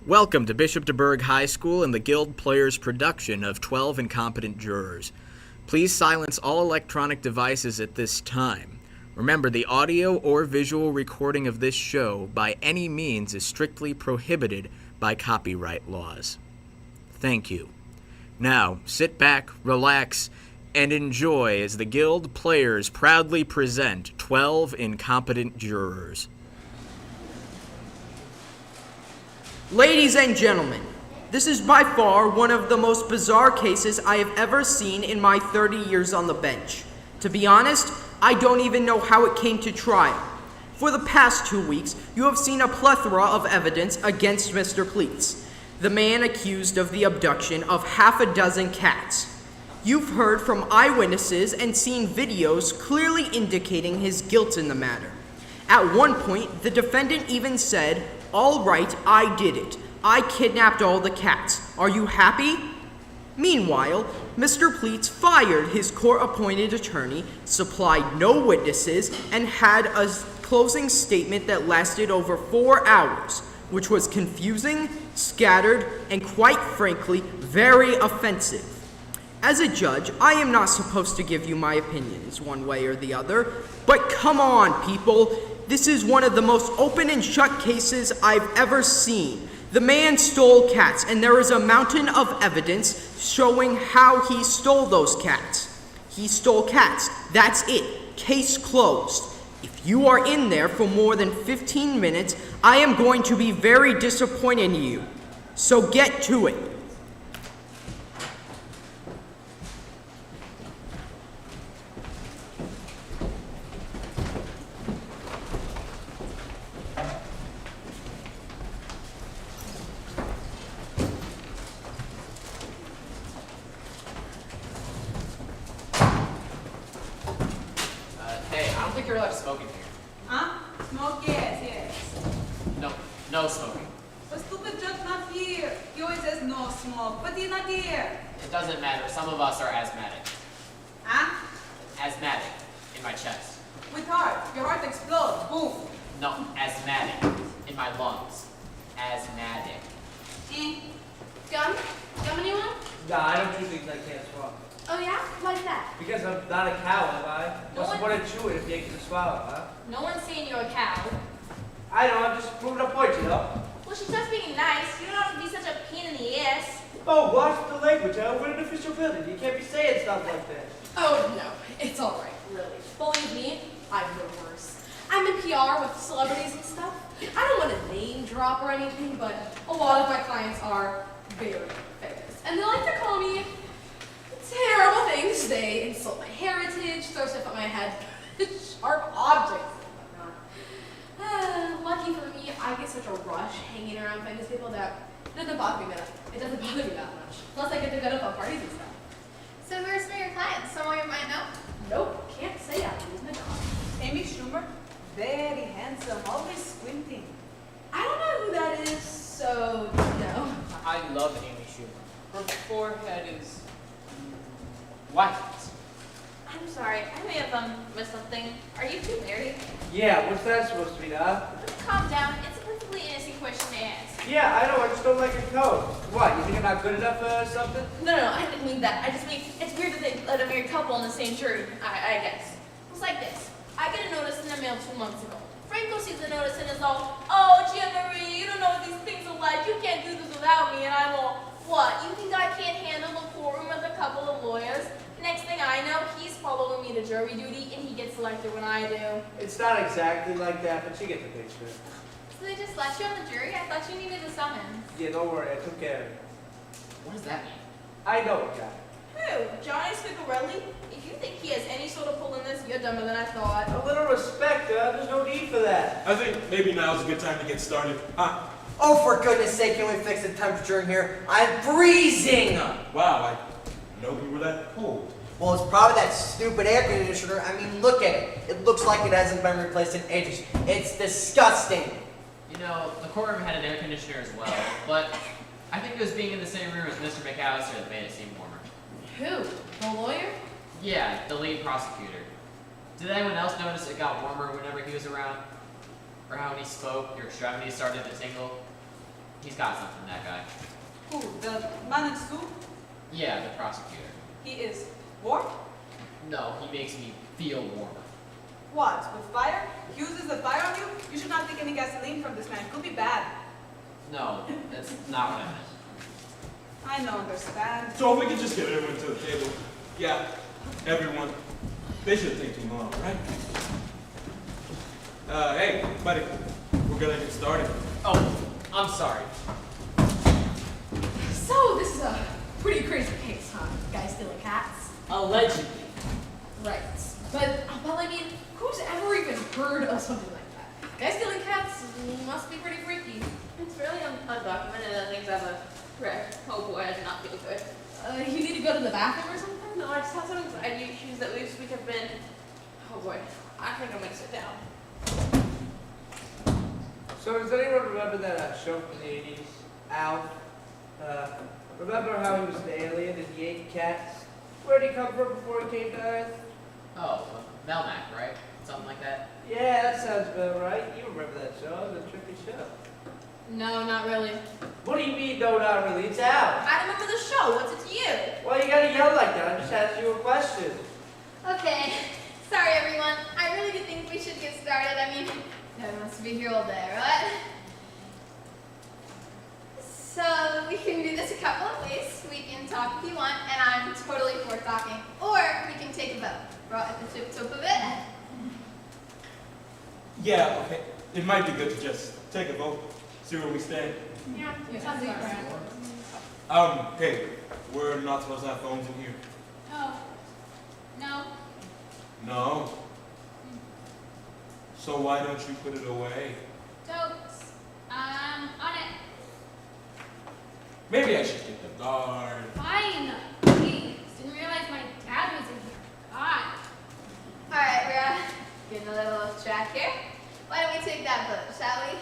Welcome to Bishop DuBourg High School and the Guild Players' production of 12 Incompetent Jurors. Please silence all electronic devices at this time. Remember, the audio or visual recording of this show by any means is strictly prohibited by copyright laws. Thank you. Now, sit back, relax, and enjoy as the Guild Players proudly present 12 Incompetent Jurors. Ladies and gentlemen, this is by far one of the most bizarre cases I have ever seen in my 30 years on the bench. To be honest, I don't even know how it came to trial. For the past 2 weeks, you have seen a plethora of evidence against Mr. Pleats, the man accused of the abduction of half a dozen cats. You've heard from eyewitnesses and seen videos clearly indicating his guilt in the matter. At one point, the defendant even said, "All right, I did it. I kidnapped all the cats. Are you happy?" Meanwhile, Mr. Pleats fired his court-appointed attorney, supplied no witnesses, and had a closing statement that lasted over 4 hours, which was confusing, scattered, and quite frankly, very offensive. As a judge, I am not supposed to give you my opinions one way or the other, but come on, people. This is one of the most open and shut cases I've ever seen. The man stole cats, and there is a mountain of evidence showing how he stole those cats. He stole cats. That's it. Case closed. If you are in there for more than 15 minutes, I am going to be very disappointed in you. So get to it. You're allowed to smoke in here. Huh? Smoke? Yes. No smoking. The stupid judge not here. He always says no smoke, but he's not here. It doesn't matter. Some of us are asthmatic. Huh? Asthmatic. In my chest. With heart. Your heart explodes. Boom. No, asthmatic. In my lungs. Asthmatic. Gum? Gum, anyone? Nah, I don't do things I can't swallow. Oh yeah? Why is that? Because I'm not a cow, am I? What's the No point of chewing if you can swallow, huh? No one's saying you're a cow. I know, I'm just proving a point, you know? Well, she's just being nice. You don't have to be such a pain in the ass. Oh, watch the language, huh? We're in an official building. You can't be saying stuff like that. Oh no, it's alright, really. Believe me, I've known worse. I'm in PR with celebrities and stuff. I don't want to name drop or anything, but a lot of my clients are very famous. And they like to call me terrible things. They insult my heritage, throw stuff at my head, sharp objects and whatnot. Lucky for me, I get such a rush hanging around famous people that it doesn't bother me that much. Plus, I get to go to fun parties and stuff. So who are some of your clients? Someone you might know? Nope, can't say I lose my job. Amy Schumer? Very handsome. Always squinting. I don't know who that is, so no. I love Amy Schumer. Her forehead is white. I'm sorry, I may have missed something. Are you two married? Yeah, what's that supposed to be, huh? Calm down. It's a perfectly innocent question to ask. Yeah, I know, I just don't like your code. What, you think I'm not good enough for something? No, I didn't mean that. I just mean it's weird that they let a married couple in the same jury. I guess. It's like this. I get a notice in the mail 2 months ago. Franco sees the notice and is all, "Oh, Gia Marie, you don't know what these things are like. You can't do this without me." And I'm all, "What? You think I can't handle the courtroom with a couple of lawyers?" Next thing I know, he's following me to jury duty, and he gets selected when I do. It's not exactly like that, but you get the picture. So they just let you on the jury? I thought you needed a summons. Yeah, don't worry, I took care of it. What does that mean? I know a guy. Who? Johnny Spigarelli? If you think he has any sort of pull in this, you're dumber than I thought. A little respect, there's no need for that. I think maybe now's a good time to get started. Oh, for goodness sake, can we fix the temperature in here? I'm freezing! Wow, I didn't know we were that cold. Well, it's probably that stupid air conditioner. I mean, look at it. It looks like it hasn't been replaced in ages. It's disgusting. You know, the courtroom had an air conditioner as well, but I think it was being in the same room as Mr. McAllister that made it seem warmer. Who? The lawyer? Yeah, the lead prosecutor. Did anyone else notice it got warmer whenever he was around? Or how when he spoke, your extremities started to tingle? He's got something, that guy. Who? The man in suit? Yeah, the prosecutor. He is what? No, he makes me feel warmer. What? With fire? He uses the fire on you? You should not take any gasoline from this man. It could be bad. No, that's not what I meant. I don't understand. So if we could just get everyone to the table. Yeah, everyone. They shouldn't take too long, right? Hey, buddy. We're gonna get started. Oh, I'm sorry. So this is a pretty crazy case, huh? Guy stealing cats? Allegedly. Right. But, well, I mean, who's ever even heard of something like that? Guy stealing cats must be pretty freaky. It's really undocumented that things have a wreck. Oh boy, I do not feel good. You need to go to the bathroom or something? No, I just have some anxiety issues that this week have been. Oh boy, I think I'm gonna sit down. So does anyone remember that show from the 80s? Alf? Remember how he was an alien and he ate cats? Where'd he come from before he came to Earth? Oh, Melmac, right? Something like that? Yeah, that sounds about right. You remember that show. It was a trippy show. No, not really. What do you mean, no, not really? It's Alf. I remember the show. What's it to you? Well, you gotta yell like that. I just asked you a question. Okay, sorry everyone. I really do think we should get started. I mean, no one wants to be here all day, right? So we can do this a couple of ways. We can talk if you want, and I'm totally for talking. Or we can take a vote. Right at the tip of it. Yeah, okay. It might be good to just take a vote, see where we stand. Yeah, sounds like Hey, we're not supposed to have phones in here. Oh. No. No. So why don't you put it away? Jokes. On it. Maybe I should get the guard. Fine. Please. Didn't realize my dad was in here. God. Alright, we're getting a little off track here. Why don't we take that vote, shall we?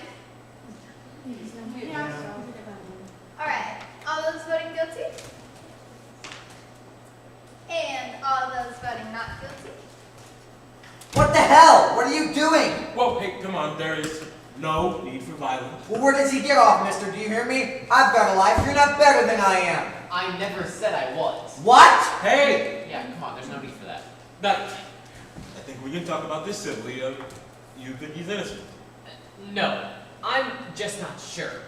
Alright. All those voting guilty? And all those voting not guilty? What the hell? What are you doing? Whoa, hey, come on. There is no need for violence. Well, where does he get off, mister? Do you hear me? I've got a life. You're not better than I am. I never said I was. What? Hey! Yeah, come on, there's no need for that. I think we can talk about this civilly. You think he's innocent? No, I'm just not sure.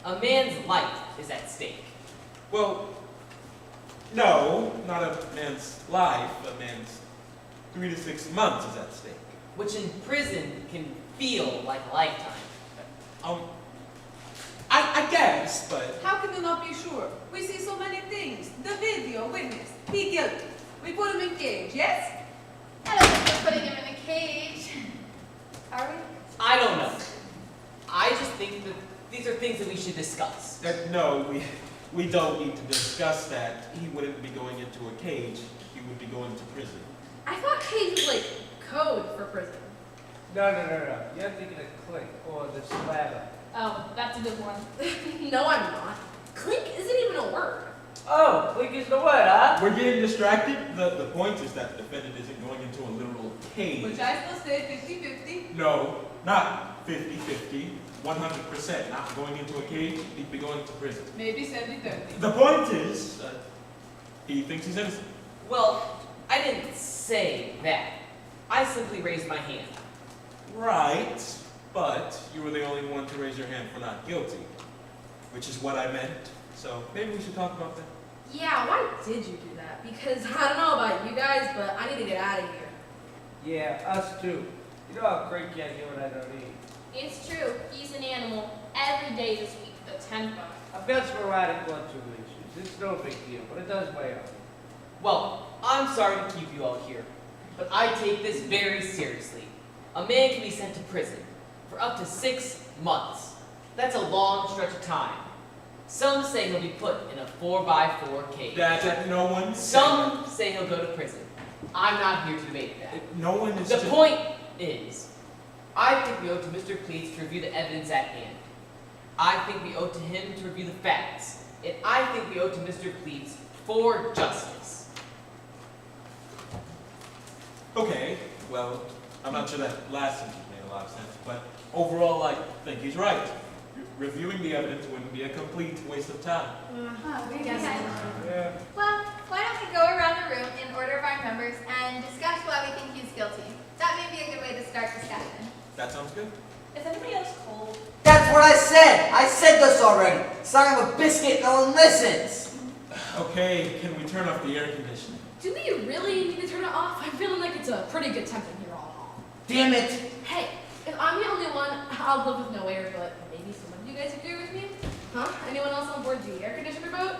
A man's life is at stake. Well, no, not a man's life. A man's 3 to 6 months is at stake. Which in prison can feel like a lifetime. I guess, but How can you not be sure? We see so many things. The video, witness, be guilty. We put him in cage, yes? I don't think we're putting him in a cage. Are we? I don't know. I just think that these are things that we should discuss. no, we don't need to discuss that. He wouldn't be going into a cage. He would be going to prison. I thought cage was like code for prison. No. You're thinking of Click or the Slabber. Oh, that's a good one. No, I'm not. Clink isn't even a word. Oh, Click is the word, huh? We're getting distracted. The point is that the defendant isn't going into a literal cage. Which I still say 50-50. No, not 50-50. 100% not going into a cage. He'd be going to prison. Maybe 70-30. The point is, he thinks he's innocent. Well, I didn't say that. I simply raised my hand. Right, but you were the only one to raise your hand for not guilty, which is what I meant. So maybe we should talk about that. Yeah, why did you do that? Because I don't know about you guys, but I need to get out of here. Yeah, us too. You know how Craig can't hear what I don't eat. It's true. He's an animal every day this week. The 10th one. I've got sporadic blood sugar issues. It's no big deal, but it does weigh up. Well, I'm sorry to keep you all here, but I take this very seriously. A man can be sent to prison for up to 6 months. That's a long stretch of time. Some say he'll be put in a 4x4 cage. That no one. Some say he'll go to prison. I'm not here to debate that. No one is. The point is, I think we owe to Mr. Cleese to review the evidence at hand. I think we owe to him to review the facts. And I think we owe to Mr. Cleese for justice. Okay, well, I'm not sure that last sentence made a lot of sense, but overall, I think he's right. reviewing the evidence wouldn't be a complete waste of time. Yeah. Well, why don't we go around the room in order of our numbers and discuss why we think he's guilty? That may be a good way to start discussion. That sounds good. Is anybody else cold? That's what I said. I said this already. Son of a biscuit, no one listens. Okay, can we turn off the air conditioning? Do we really need to turn it off? I'm feeling like it's a pretty good temp in here all in all. Damn it. Hey, if I'm the only one, I'll live with no air, but maybe some of you guys agree with me? Huh? Anyone else on board the air conditioner boat?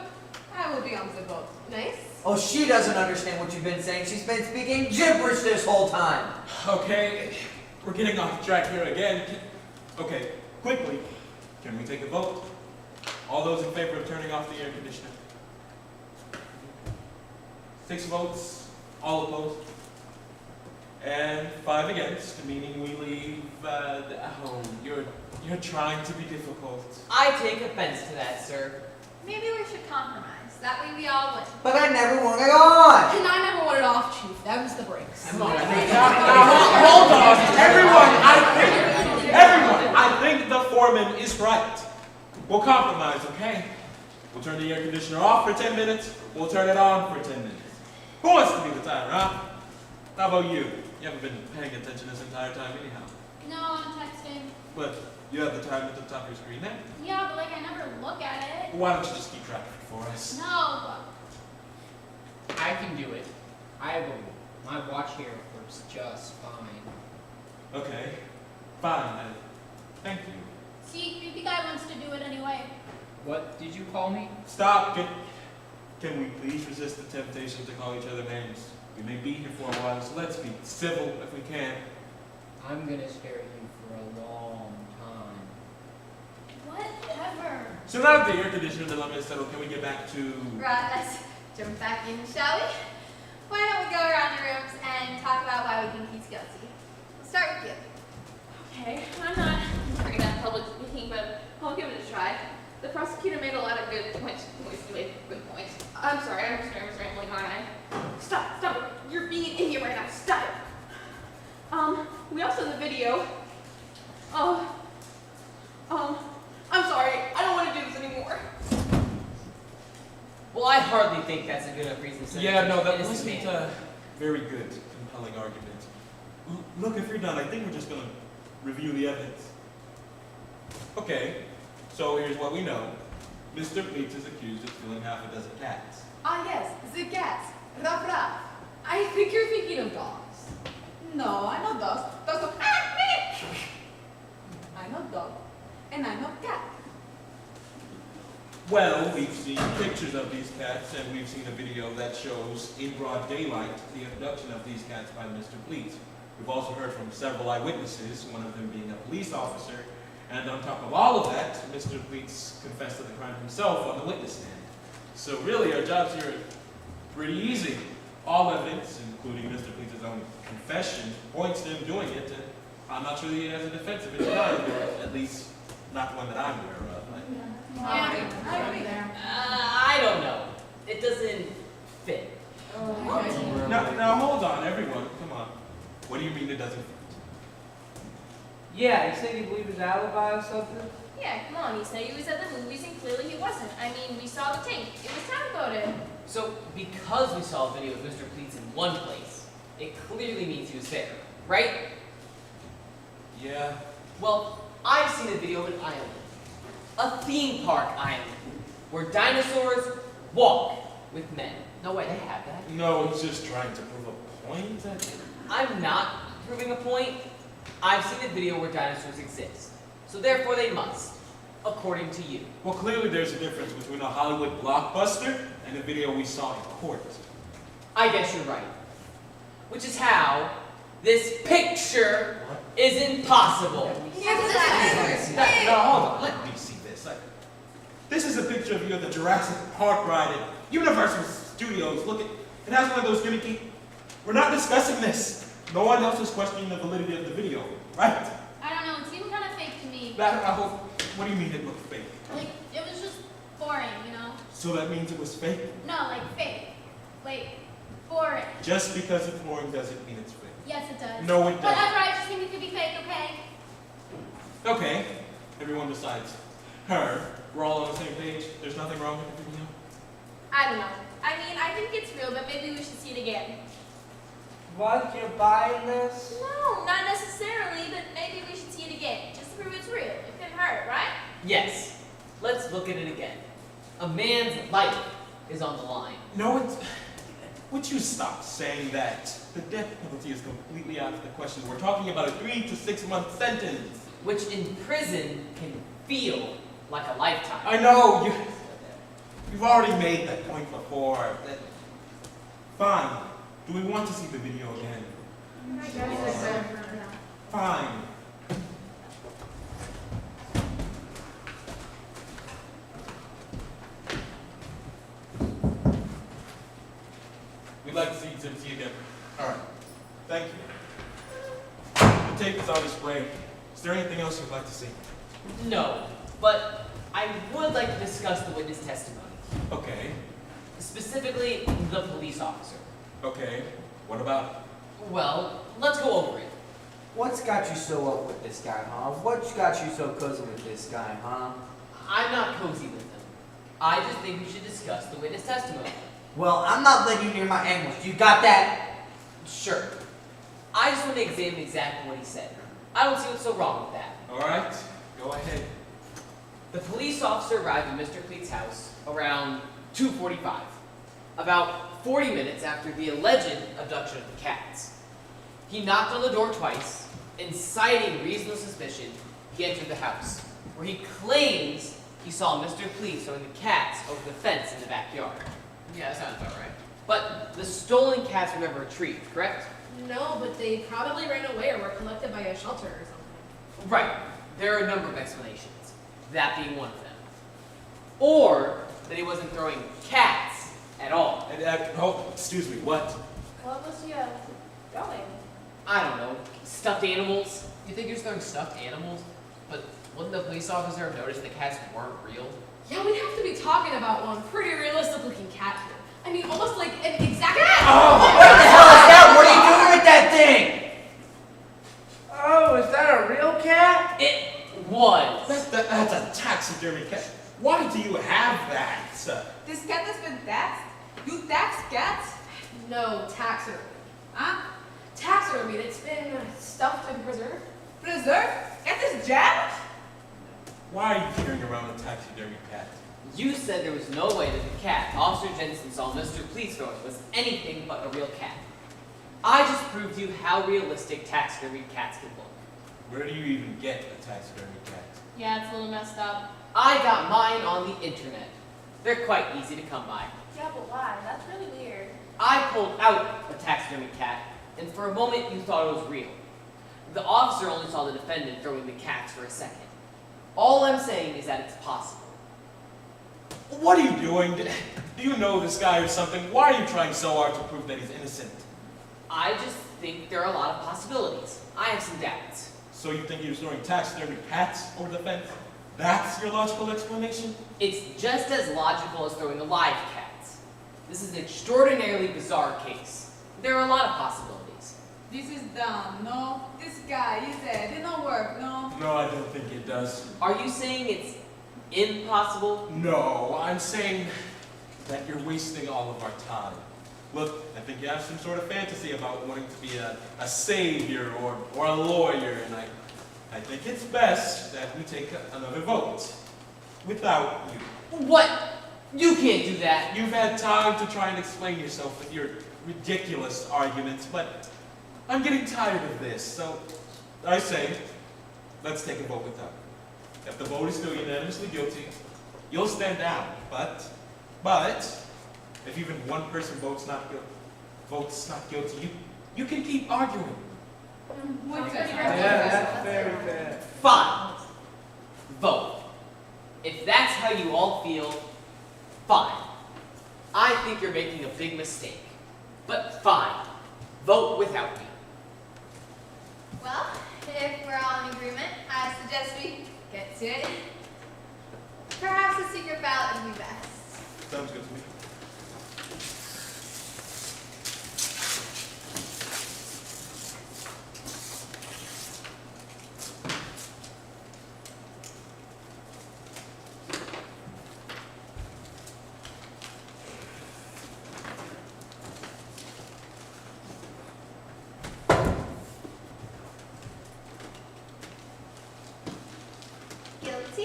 I will be on the boat. Nice? Oh, she doesn't understand what you've been saying. She's been speaking gibberish this whole time. Okay, we're getting off track here again. Okay, quickly, can we take a vote? All those in favor of turning off the air conditioner? 6 votes, all opposed. And 5 against, meaning we leave home. You're trying to be difficult. I take offense to that, sir. Maybe we should compromise. That way we all win. But I never want it on. And I never wanted off, Chief. Them's the breaks. Hold on, everyone, I think the foreman is right. We'll compromise, okay? We'll turn the air conditioner off for 10 minutes, we'll turn it on for 10 minutes. Who wants to be the timer, huh? How about you? You haven't been paying attention this entire time anyhow. No, I'm texting. But you have the time at the top of your screen now. Yeah, but I never look at it. Why don't you just keep track of it for us? No. I can do it. I will. My watch here works just fine. Okay, fine. Thank you. See, creepy guy wants to do it anyway. What did you call me? Stop. Can we please resist the temptation to call each other names? We may be here for a while, so let's be civil if we can. I'm gonna stare at you for a long time. Whatever. So now that the air conditioner dilemma is settled, can we get back to... Right, let's jump back in, shall we? Why don't we go around the rooms and talk about why we think he's guilty? We'll start with you. Okay, I'm not very good at public speaking, but I'll give it a try. The prosecutor made a lot of good points. Good points. I'm sorry, I was rambling, aren't I? Stop it. You're being an idiot right now. Stop it. We also in the video. I'm sorry. I don't want to do this anymore. Well, I hardly think that's a good enough reason to send Yeah, no, that innocent wasn't man. a very good, compelling argument. Look, if you're done, I think we're just going to review the evidence. Okay, so here's what we know. Mr. Bleets is accused of stealing half a dozen cats. Ah, yes, the cats. Ruff, ruff. I think you're thinking of dogs. No, I know dogs. Dogs go, ah, me! I know dog, and I know cat. Well, we've seen pictures of these cats, and we've seen a video that shows, in broad daylight, the abduction of these cats by Mr. Bleets. We've also heard from several eyewitnesses, one of them being a police officer, and on top of all of that, Mr. Bleets confessed to the crime himself on the witness stand. So really, our jobs here are pretty easy. All evidence, including Mr. Bleets' own confession, points to him doing it, and I'm not sure that he has a defense of his kind, or at least not one that I'm aware of. I don't know. It doesn't fit. Now hold on, everyone. Come on. What do you mean it doesn't fit? Yeah, you said you believe his alibi or something? Yeah, come on. He said he was at the movies and clearly he wasn't. I mean, we saw the tape. It was time coded. So, because we saw a video of Mr. Pleats in one place, it clearly means he was there, right? Yeah. Well, I've seen a video of an island. A theme park island. Where dinosaurs walk with men. No way they have that. No, he's just trying to prove a point. I'm not proving a point. I've seen a video where dinosaurs exist. So therefore they must, according to you. Well, clearly there's a difference between a Hollywood blockbuster and a video we saw in court. I guess you're right. Which is how this picture is impossible. Now, hold on. Let me see this. This is a picture of you at the Jurassic Park ride at Universal Studios. Look, it has one of those gimmicky... We're not discussing this. No one else is questioning the validity of the video, right? I don't know, it seemed kind of fake to me. What do you mean it looked fake? Like, it was just boring, you know? So that means it was fake? No, like fake. Like, boring. Just because it's boring doesn't mean it's fake. Yes, it does. No, it doesn't. Whatever, I just think it could be fake, okay? Okay, everyone decides. Her. We're all on the same page. There's nothing wrong with the video. I don't know. I mean, I think it's real, but maybe we should see it again. What, you're buying this? No, not necessarily, but maybe we should see it again, just to prove it's real. It couldn't hurt, right? Yes. Let's look at it again. A man's life is on the line. No, it's... Would you stop saying that? The death penalty is completely out of the question. We're talking about a 3 to 6 month sentence. Which in prison can feel like a lifetime. I know, you've already made that point before. Fine. Do we want to see the video again? Fine. We'd like to see Timothy again. All right. Thank you. The tape is on display. Is there anything else you'd like to see? No, but I would like to discuss the witness testimony. Okay. Specifically, the police officer. Okay. What about it? Well, let's go over it. What's got you so up with this guy, huh? What's got you so cozy with this guy, huh? I'm not cozy with him. I just think we should discuss the witness testimony. Well, I'm not letting you near my animals. You got that? Sure. I just want to examine exactly what he said. I don't see what's so wrong with that. All right. Go ahead. The police officer arrived at Mr. Cleet's house around 2:45, about 40 minutes after the alleged abduction of the cats. He knocked on the door twice, and citing reasonable suspicion, he entered the house, where he claims he saw Mr. Cleet throwing the cats over the fence in the backyard. Yeah, that sounds about right. But the stolen cats were never retrieved, correct? No, but they probably ran away or were collected by a shelter or something. Right. There are a number of explanations, that being one of them. Or that he wasn't throwing cats at all. Oh, excuse me, what? What was he throwing? I don't know, stuffed animals? You think he was throwing stuffed animals? But wouldn't the police officer have noticed the cats weren't real? Yeah, we'd have to be talking about one pretty realistic looking cat here. I mean, almost like an exact cat! Oh, what the hell is that? What are you doing with that thing? Oh, is that a real cat? It was. That's a taxidermy cat. Why do you have that? This cat has been taxed? You tax cats? No, taxidermy. Huh? Taxidermy, it's been stuffed and preserved. Preserve? Cat is jammed? Why are you carrying around a taxidermy cat? You said there was no way that the cat Officer Jensen saw Mr. Cleet's throwing was anything but a real cat. I just proved to you how realistic taxidermy cats can look. Where do you even get a taxidermy cat? Yeah, it's a little messed up. I got mine on the internet. They're quite easy to come by. Yeah, but why? That's really weird. I pulled out a taxidermy cat, and for a moment you thought it was real. The officer only saw the defendant throwing the cats for a second. All I'm saying is that it's possible. What are you doing? Do you know this guy or something? Why are you trying so hard to prove that he's innocent? I just think there are a lot of possibilities. I have some doubts. So you think he was throwing taxidermy cats over the fence? That's your logical explanation? It's just as logical as throwing alive cats. This is an extraordinarily bizarre case. There are a lot of possibilities. This is dumb, no? This guy, you said, it don't work, no? No, I don't think it does. Are you saying it's impossible? No, I'm saying that you're wasting all of our time. Look, I think you have some sort of fantasy about wanting to be a savior or a lawyer, and I think it's best that we take another vote. Without you. What? You can't do that. You've had time to try and explain yourself with your ridiculous arguments, but I'm getting tired of this, so I say, let's take a vote without. If the vote is still unanimously guilty, you'll stand down, but, if even one person votes not guilty, you can keep arguing. Yeah, that's very fair. Fine. Vote. If that's how you all feel, fine. I think you're making a big mistake. But fine. Vote without me. Well, if we're all in agreement, I suggest we get to it. Perhaps a secret ballot would be best. Sounds good to me.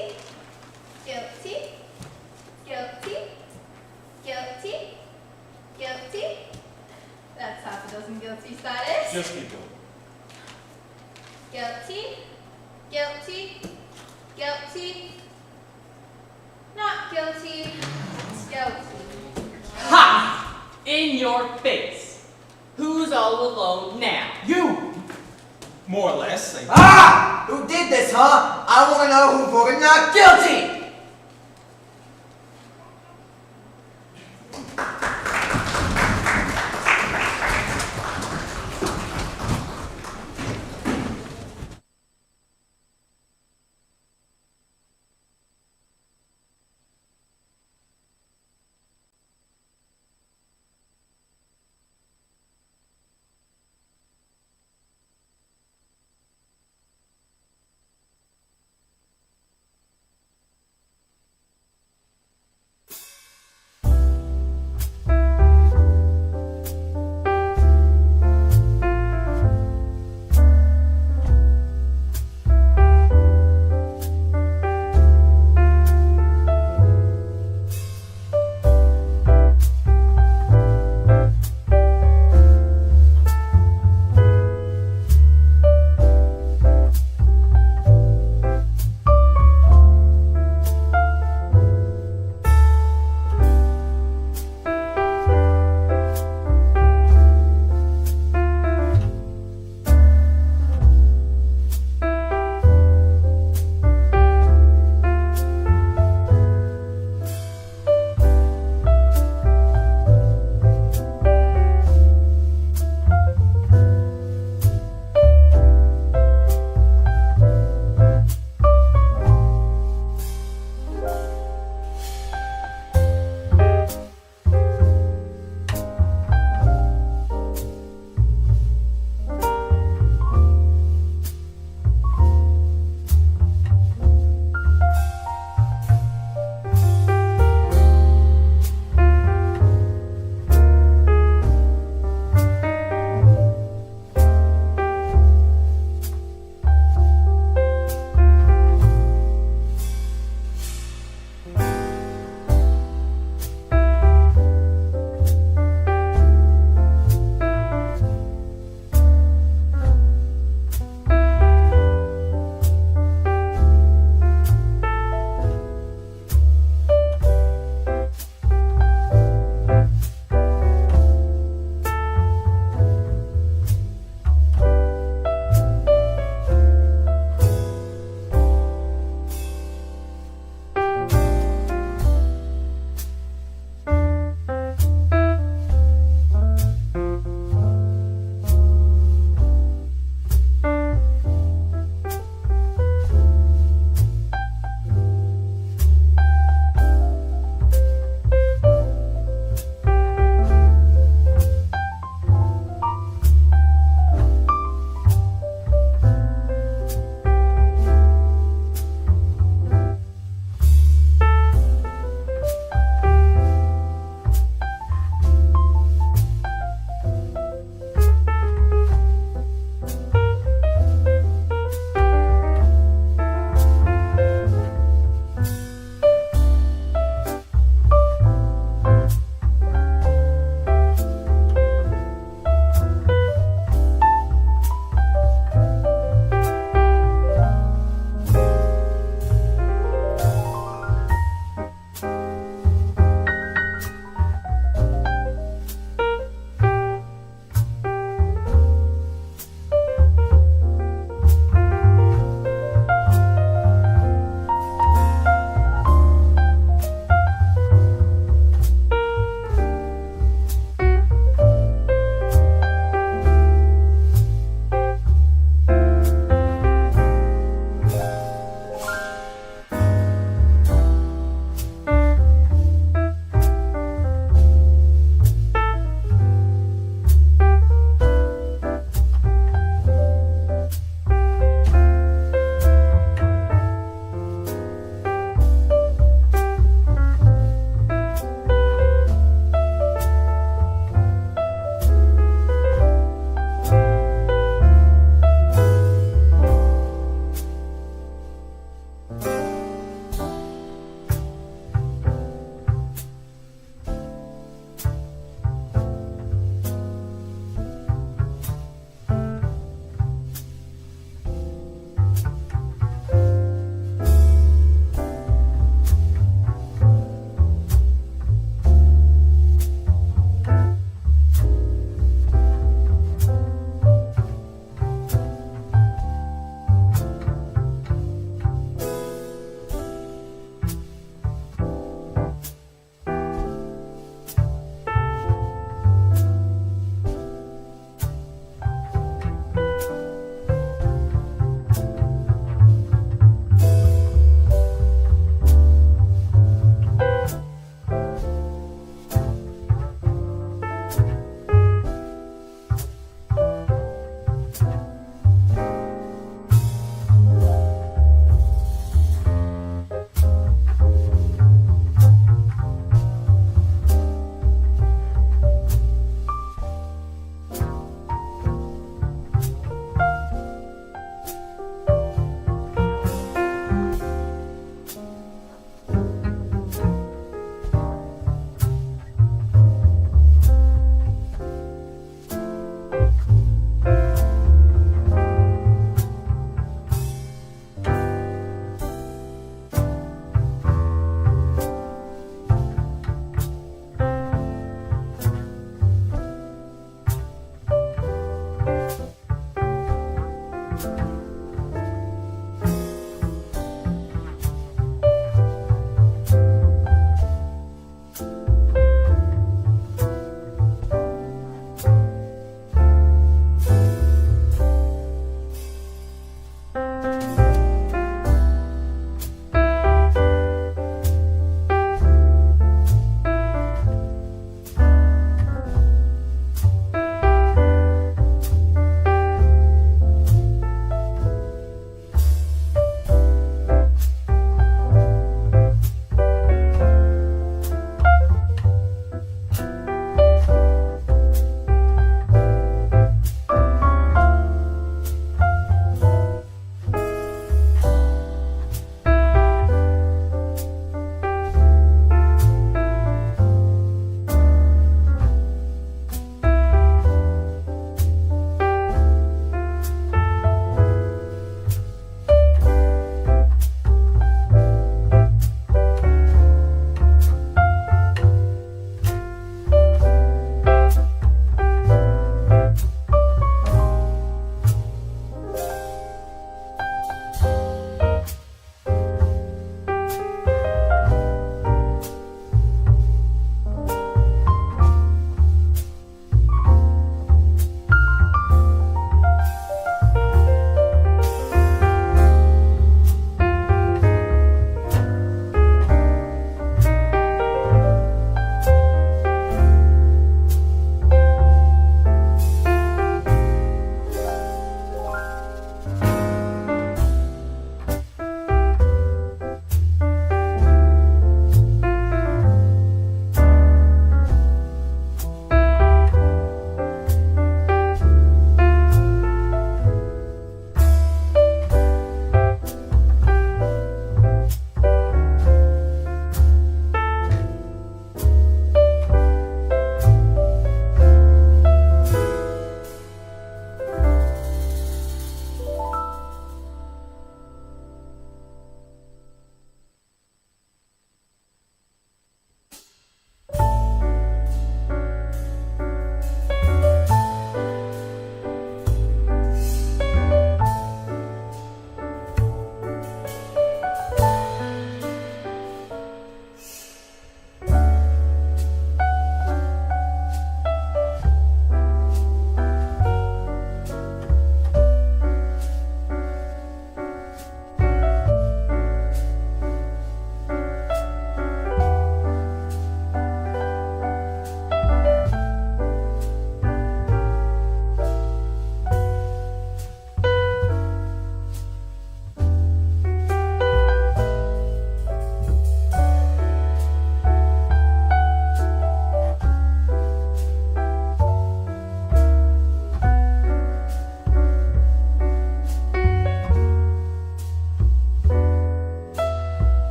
Guilty. Guilty. Guilty. Guilty. Guilty. That's half a dozen guilties, that is. Just keep going. Guilty. Guilty. Guilty. Not guilty. Guilty. Ha! In your face. Who's all alone now? You! More or less. Ah! Who did this, huh? I want to know who voted not guilty!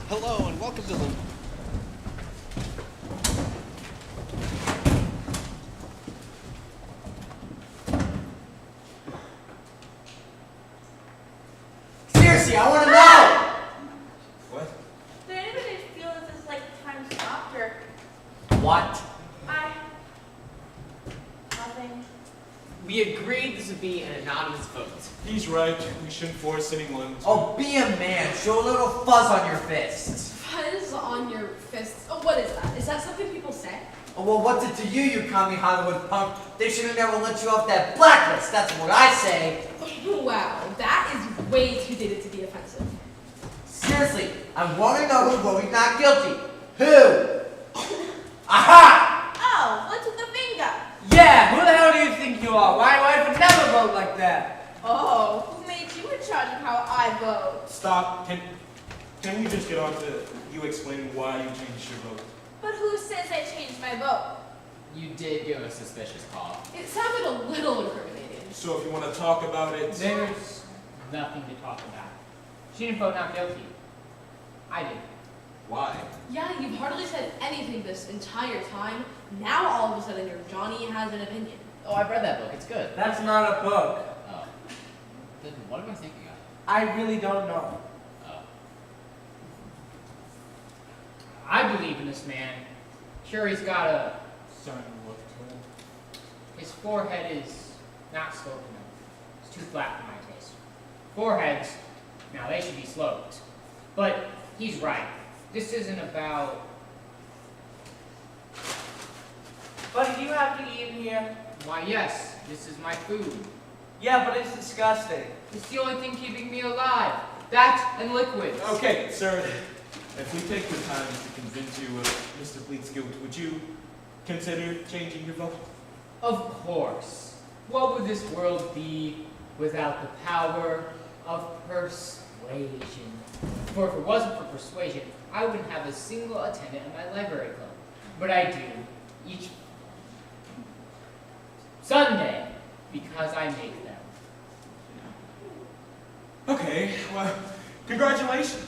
Hello and welcome to the... Seriously, I want to know! What? Did anybody feel that this is like time stopped or What? nothing? We agreed this would be an anonymous vote. He's right. We shouldn't force anyone to... Oh, be a man. Show a little fuzz on your fist. Fuzz on your fists. Oh, what is that? Is that something people say? Oh, well, what's it to you, you commie Hollywood punk? They should have never let you off that blacklist. That's what I say. Wow, that is way too dated to be offensive. Seriously, I want to know who voted not guilty. Who? Aha! Oh, what's with the finger? Yeah, who the hell do you think you are? Why would never vote like that? Oh, who made you in charge of how I vote? Stop. Can we just get on to you explaining why you changed your vote? But who says I changed my vote? You did give a suspicious call. It sounded a little incriminating. So if you want to talk about it... There's nothing to talk about. She didn't vote not guilty. I did. Why? Yeah, you've hardly said anything this entire time. Now all of a sudden your Johnny has an opinion. Oh, I've read that book. It's good. That's not a book. Oh. Then what am I thinking of? I really don't know. Oh. I believe in this man. Sure, he's got a certain look to him. His forehead is not sloped enough. It's too flat for my taste. Foreheads, now they should be sloped. But he's right. This isn't about... But do you have to eat in here? Why, yes, this is my food. Yeah, but it's disgusting. It's the only thing keeping me alive. That and liquids. Okay, sir. If we take the time to convince you of Mr. Fleet's guilt, would you consider changing your vote? Of course. What would this world be without the power of persuasion? For if it wasn't for persuasion, I wouldn't have a single attendant in my library club. But I do, each Sunday, because I make them. Okay, well, congratulations.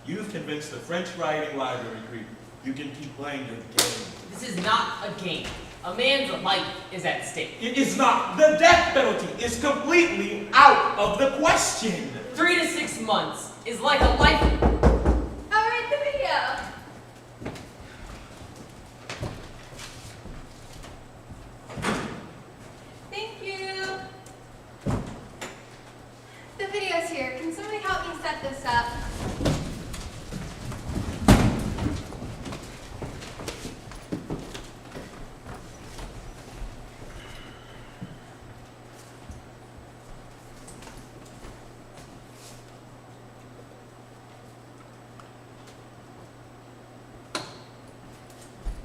You've convinced the French writing library creep. You can keep playing your game. This is not a game. A man's life is at stake. It is not. The death penalty is completely out of the question. 3 to 6 months is like a life. Alright, the video. Thank you. The video's here. Can somebody help me set this up?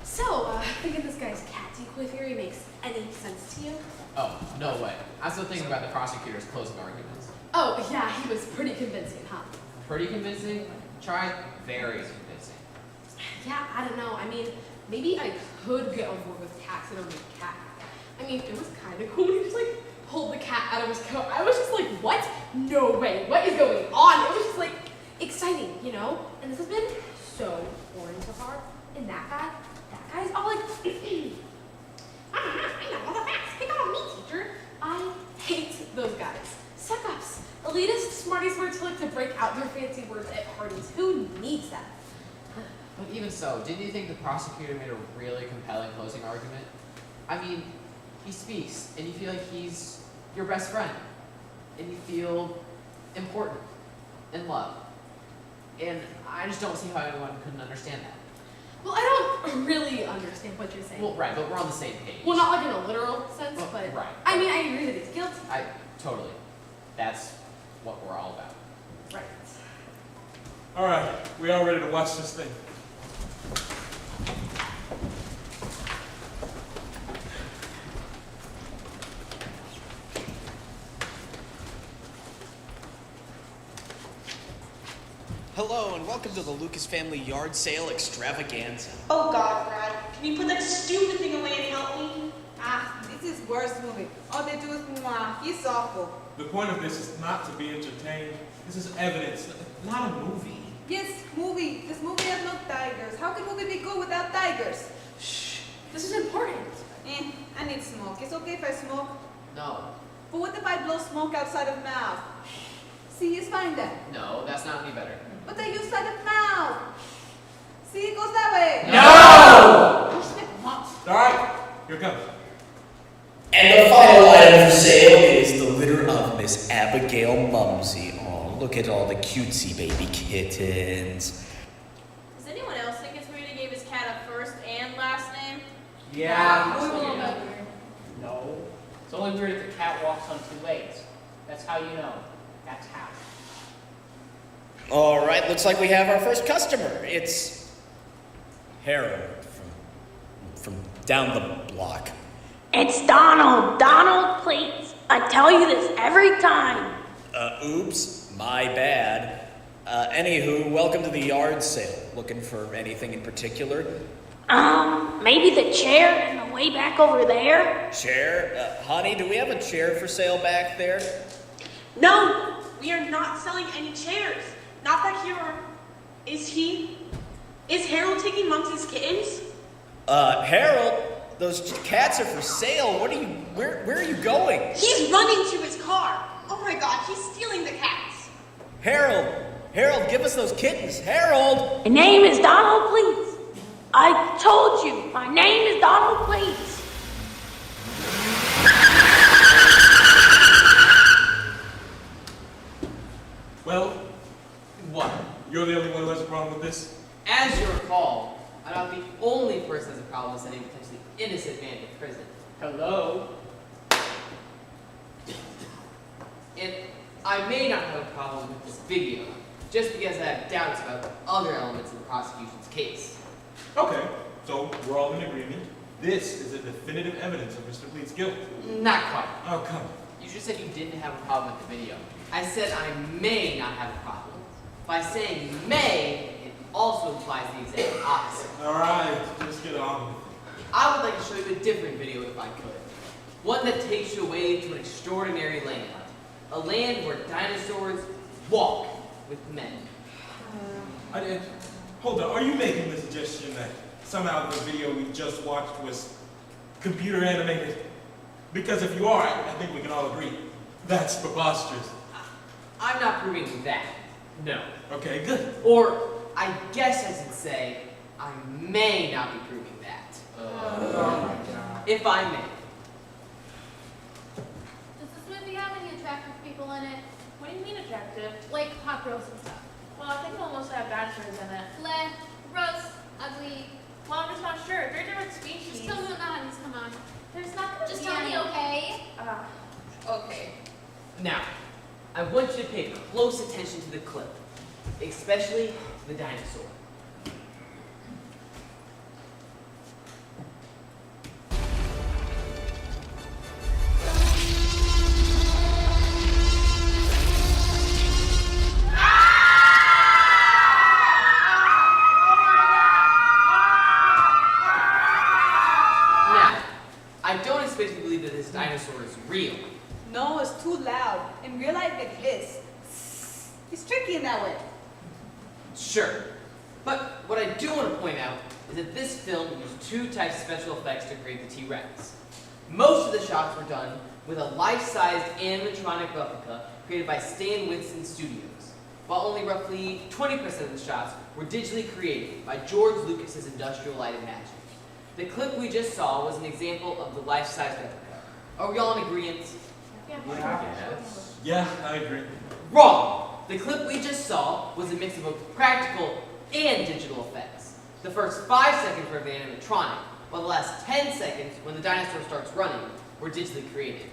So, thinking this guy's cat decoy theory makes any sense to you? Oh, no way. I'm still thinking about the prosecutor's closing arguments. Oh, yeah, he was pretty convincing, huh? Pretty convincing? Try very convincing. Yeah, I don't know. I mean, maybe I could get on board with cats and a cat. I mean, it was kind of cool when he just, like, pulled the cat out of his coat. I was just like, what? No way. What is going on? It was just, like, exciting, you know? And this has been so boring so far. And that guy's all like, I know all the facts. Pick on me, teacher. I hate those guys. Suck-ups. Elitist, smarties words who like to break out their fancy words at parties. Who needs that? But even so, didn't you think the prosecutor made a really compelling closing argument? I mean, he speaks, and you feel like he's your best friend, and you feel important and loved. And I just don't see how anyone couldn't understand that. Well, I don't really understand what you're saying. Well, right, but we're on the same page. Well, not like in a literal sense, Well, but right. I mean, I agree that he's guilty. Totally. That's what we're all about. Right. All right, we all ready to watch this thing. Hello and welcome to the Lucas Family Yard Sale Extravaganza. Oh God, Brad. Can you put that stupid thing away and help me? Ah, this is worse movie. All they do is mwah. He's awful. The point of this is not to be entertained. This is evidence, not a movie. Yes, movie. This movie has no tigers. How can movie be good without tigers? Shh. This is important. I need smoke. It's okay if I smoke? No. But what if I blow smoke outside of mouth? See, it's fine then. No, that's not any better. But I use side of mouth. See, it goes that way. No! No! Alright, here it comes. And the final item for sale is the litter of Miss Abigail Mumsey. Oh, look at all the cutesy baby kittens. Does anyone else think it's weird he gave his cat a first and last name? Yeah. It's a little bit weird. No. It's only weird if the cat walks on two legs. That's how you know. That's how. All right, looks like we have our first customer. It's Harold from down the block. It's Donald. Donald, please. I tell you this every time. Oops, my bad. Anywho, welcome to the yard sale. Looking for anything in particular? Maybe the chair in the way back over there? Chair? Honey, do we have a chair for sale back there? No, we are not selling any chairs. Not back here. Is Harold taking Mumsy's kittens? Harold, those cats are for sale. Where are you going? He's running to his car. Oh my god, he's stealing the cats. Harold, give us those kittens. Harold! My name is Donald, please. I told you, my name is Donald, please. Well, what? You're the only one who has a problem with this? As you recall, I'm not the only person who has a problem with sending a potentially innocent man to prison. Hello? And I may not have a problem with this video, just because I have doubts about other elements of the prosecution's case. Okay, so we're all in agreement. This is a definitive evidence of Mr. Bleed's guilt. Not quite. Oh, come on. You just said you didn't have a problem with the video. I said I may not have a problem. By saying may, it also implies the exact opposite. Alright, just get on with it. I would like to show you a different video if I could. One that takes you away to an extraordinary land. A land where dinosaurs walk with men. Hold on, are you making the suggestion that somehow the video we just watched was computer animated? Because if you are, I think we can all agree, that's preposterous. I'm not proving that. No. Okay, good. Or, I guess I should say, I may not be proving that. If I may. Does this movie have any attractive people in it? What do you mean attractive? Like hot girls and stuff. Well, I think it'll mostly have bachelors in it. Bleh, gross, ugly. Well, I'm just not sure. They're different species. Just tell me what the honeys, come on. There's not gonna Just be tell any. me, okay? Okay. Now, I want you to pay close attention to the clip, especially the dinosaur. Dinosaur is real. No, it's too loud. In real life, it hiss. It's tricky in that way. Sure. But what I do want to point out is that this film used two types of special effects to create the T-Rex. Most of the shots were done with a life-sized animatronic replica created by Stan Winston Studios, while only roughly 20% of the shots were digitally created by George Lucas's Industrial Light and Magic. The clip we just saw was an example of the life-size replica. Are we all in agreement? Yeah, I agree. Wrong! The clip we just saw was a mix of both practical and digital effects. The first 5 seconds were of the animatronic, while the last 10 seconds, when the dinosaur starts running, were digitally created.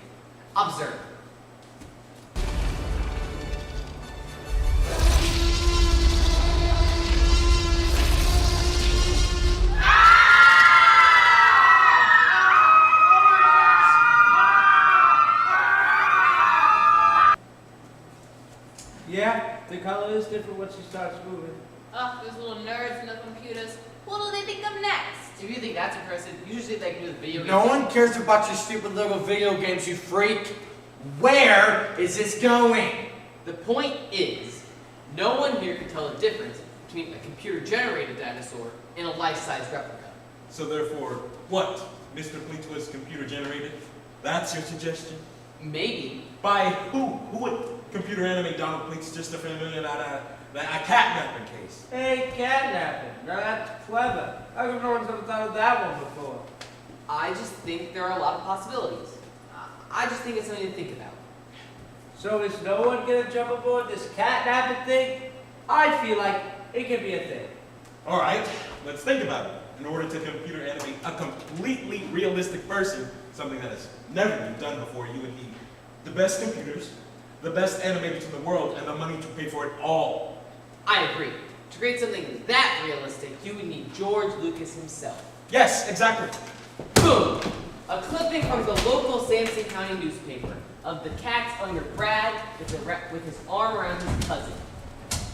Observe. Yeah, the color is different once she starts moving. Ugh, those little nerds in the computers. What do they think of next? If you think that's impressive, you should see if they can do the video No games. one cares about your stupid little video games, you freak. Where is this going? The point is, No one here can tell the difference between a computer-generated dinosaur and a life-size replica. So therefore, what? Mr. Pleats was computer-generated? That's your suggestion? Maybe. By who? Who would computer animate Donald Pleats just to film it out of a catnapping case? Hey, catnapping. Now that's clever. How come no one's ever thought of that one before? I just think there are a lot of possibilities. I just think it's something to think about. So is no one gonna jump aboard this catnapping thing? I feel like it could be a thing. All right, let's think about it. In order to computer animate a completely realistic person, something that has never been done before, you would need the best computers, the best animators in the world, and the money to pay for it all. I agree. To create something that realistic, you would need George Lucas himself. Yes, exactly. Boom! A clipping from the local Sampson County newspaper of the cats under Brad with his arm around his cousin,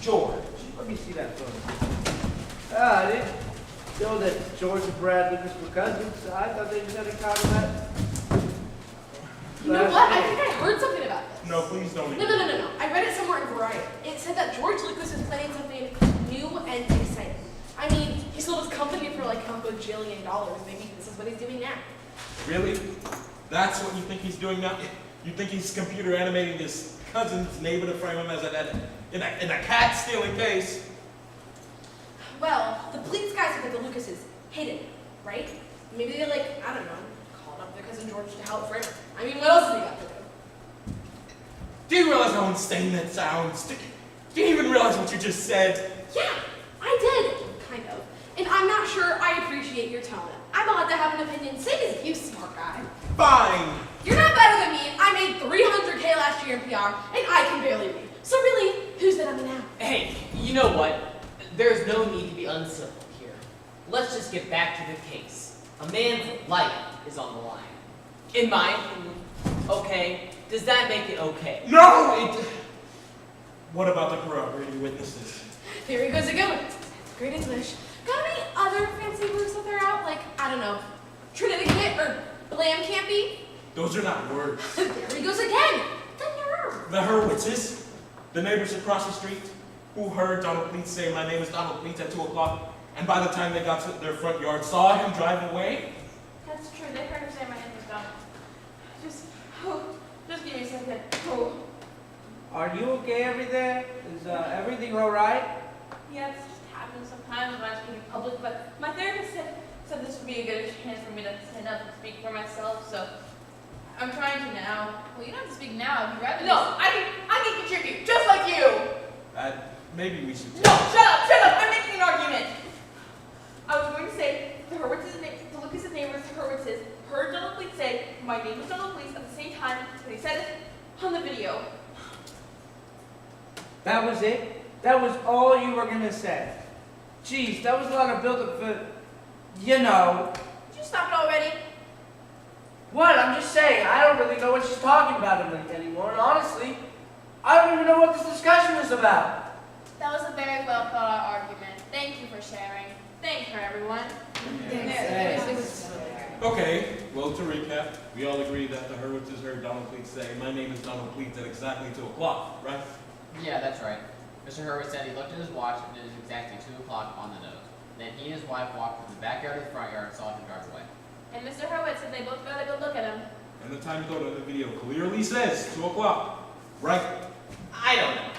George. Let me see that photo. I didn't know that George and Brad Lucas were cousins. I thought they just had a common. You know what? I think I heard something about this. No, please don't. No. I read it somewhere in Variety. It said that George Lucas is planning something new and exciting. I mean, he sold his company for like $1 bajillion. Maybe this is what he's doing now. Really? That's what you think he's doing now? You think he's computer animating his cousin's neighbor to frame him as in a cat-stealing case? Well, the police guys think that the Lucases hidden, right? Maybe they I don't know, called up their cousin George to help frame him. I mean, what else has he got to do? Do you realize how insane that sounds? Do you even realize what you just said? Yeah, I did, kind of. And I'm not sure I appreciate your tone. I'm allowed to have an opinion, same as you, smart guy. Fine. You're not better than me. I made $300K last year in PR, and I can barely read. So really, who's the dummy now? Hey, you know what? There's no need to be uncivil here. Let's just get back to the case. A man's life is on the line. In my opinion, okay, does that make it okay? No! What about the corroborating witnesses? Here he goes again. Great English. Got any other fancy words that they're out? Like, I don't know, Trinidad or Blam can't be? Those are not words. There he goes again. The Hurwitzes, the neighbors across the street, who heard Donald Pleats say, "My name is Donald Pleats" at 2 o'clock, and by the time they got to their front yard, saw him drive away? That's true. They heard him say my name was Donald. Just give me a second. Are you okay over there? Is everything all right? Yeah, this just happens sometimes when I speak in public, but my therapist said this would be a good chance for me to stand up and speak for myself, so I'm trying to now. Well, you don't have to speak now if you'd rather. No, I can contribute, just like you! Maybe we should. No, shut up! I'm making an argument! I was going to say, the Lucas' neighbors, the Hurwitzes, heard Donald Pleats say, "My name is Donald Pleats," at the same time that he said it on the video. That was it? That was all you were gonna say? Jeez, that was a lot of build-up for, you know. Did you stop it already? What? I'm just saying, I don't really know what she's talking about anymore, and honestly, I don't even know what this discussion is about. That was a very well thought out argument. Thank you for sharing. Thanks for everyone. Okay, well, to recap, we all agree that the Hurwitzes heard Donald Pleats say, "My name is Donald Pleats" at exactly 2 o'clock, right? Yeah, that's right. Mr. Hurwitz said he looked at his watch and it was exactly 2 o'clock on the nose. Then he and his wife walked from the backyard to the front yard and saw him drive away. And Mr. Hurwitz said they both got a good look at him. And the time code on the video clearly says 2 o'clock, right? I don't know.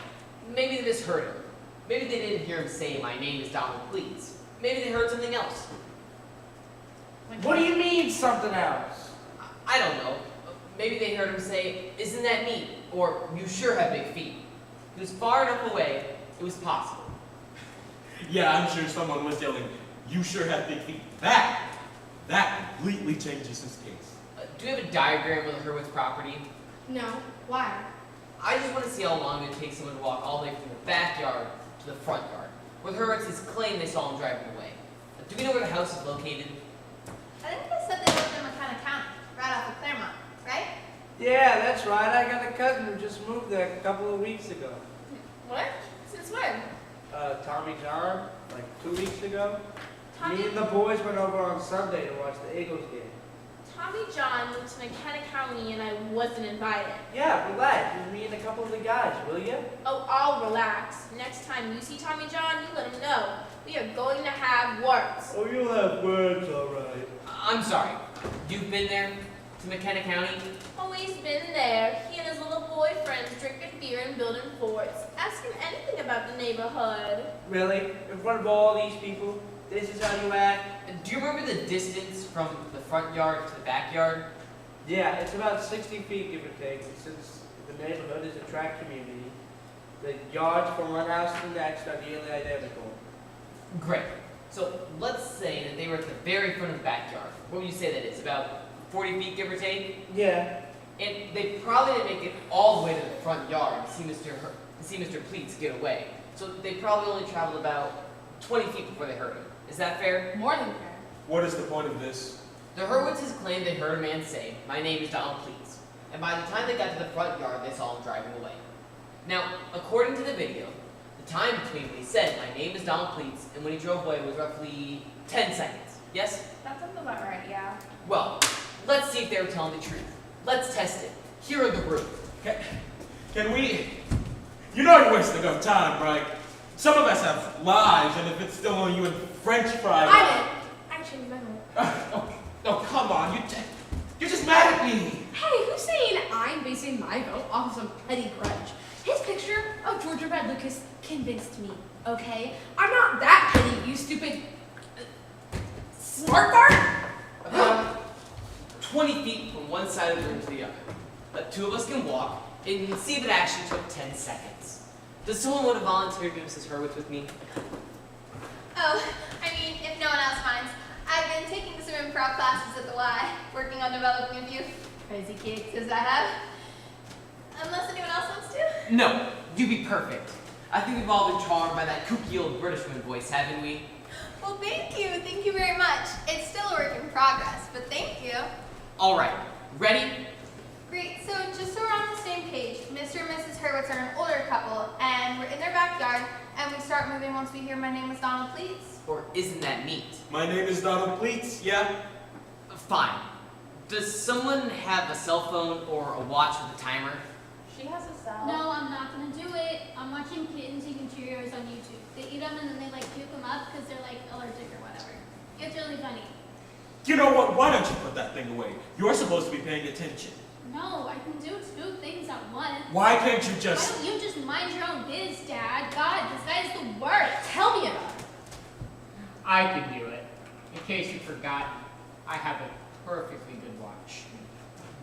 Maybe they misheard him. Maybe they didn't hear him say, "My name is Donald Pleats." Maybe they heard something else. What do you mean, something else? I don't know. Maybe they heard him say, "Isn't that neat?" Or, "You sure have big feet." He was far enough away, it was possible. Yeah, I'm sure someone was yelling, "You sure have big feet." That completely changes this case. Do you have a diagram of the Hurwitz property? No. Why? I just want to see how long it takes someone to walk all the way from the backyard to the front yard, where the Hurwitzes claim they saw him driving away. Do we know where the house is located? I think they said they lived in McKenna County, right off of Claremont, right? Yeah, that's right. I got a cousin who just moved there a couple of weeks ago. What? Since when? Tommy John, like 2 weeks ago. Tommy? Me and the boys went over on Sunday to watch the Eagles game. Tommy John moved to McKenna County and I wasn't invited. Yeah, relax. Just me and a couple of the guys, will you? Oh, I'll relax. Next time you see Tommy John, you let him know. We are going to have words. Oh, you'll have words, all right. I'm sorry. You've been there to McKenna County? Oh, he's been there. He and his little boyfriends drinking beer and building forts. Ask him anything about the neighborhood. Really? In front of all these people? This is how you act? Do you remember the distance from the front yard to the backyard? Yeah, it's about 60 feet, give or take. And since the neighborhood is a tract community, the yards from one house to the next are nearly identical. Great. So let's say that they were at the very front of the backyard. What would you say that is? About 40 feet, give or take? Yeah. And they probably didn't make it all the way to the front yard to see Mr. Pleats get away. So they probably only traveled about 20 feet before they heard him. Is that fair? More than fair. What is the point of this? The Hurwitzes claimed they heard a man say, "My name is Donald Pleats." And by the time they got to the front yard, they saw him driving away. Now, according to the video, the time between when he said, "My name is Donald Pleats," and when he drove away was roughly 10 seconds. Yes? That sounds about right, yeah. Well, let's see if they were telling the truth. Let's test it. Here in the room. Can we... You know you're wasting our time, right? Some of us have lives, and if it's still on you and French fries... I did. I changed my mind. Oh, come on. You're just mad at me. Hey, who's saying I'm basing my vote off of some petty grudge? His picture of Georgia Red Lucas convinced me, okay? I'm not that petty, you stupid... smart fart? About 20 feet from one side of the room to the other. But two of us can walk, and you can see if it actually took 10 seconds. Does someone want to volunteer to do Mrs. Hurwitz with me? Oh, I mean, if no one else minds, I've been taking some improv classes at the Y, working on developing a few crazy characters I have. Unless anyone else wants to? No, you'd be perfect. I think we've all been charmed by that kooky old Britishman voice, haven't we? Well, thank you very much. It's still a work in progress, but thank you. All right, ready? Great, so just so we're on the same page, Mr. and Mrs. Hurwitz are an older couple, and we're in their backyard, and we start moving once we hear "My name is Donald Pleats." Or isn't that neat? My name is Donald Pleats, yeah? Fine. Does someone have a cell phone or a watch with a timer? She has a cell. No, I'm not gonna do it. I'm watching kittens eating Cheerios on YouTube. They eat them and then they like puke them up because they're like allergic or whatever. It's really funny. You know what? Why don't you put that thing away? You're supposed to be paying attention. No, I can do two things at once. Why can't you Why just... don't you just mind your own biz, Dad? God, this guy is the worst. Tell me about it. I can do it. In case you've forgotten, I have a perfectly good watch.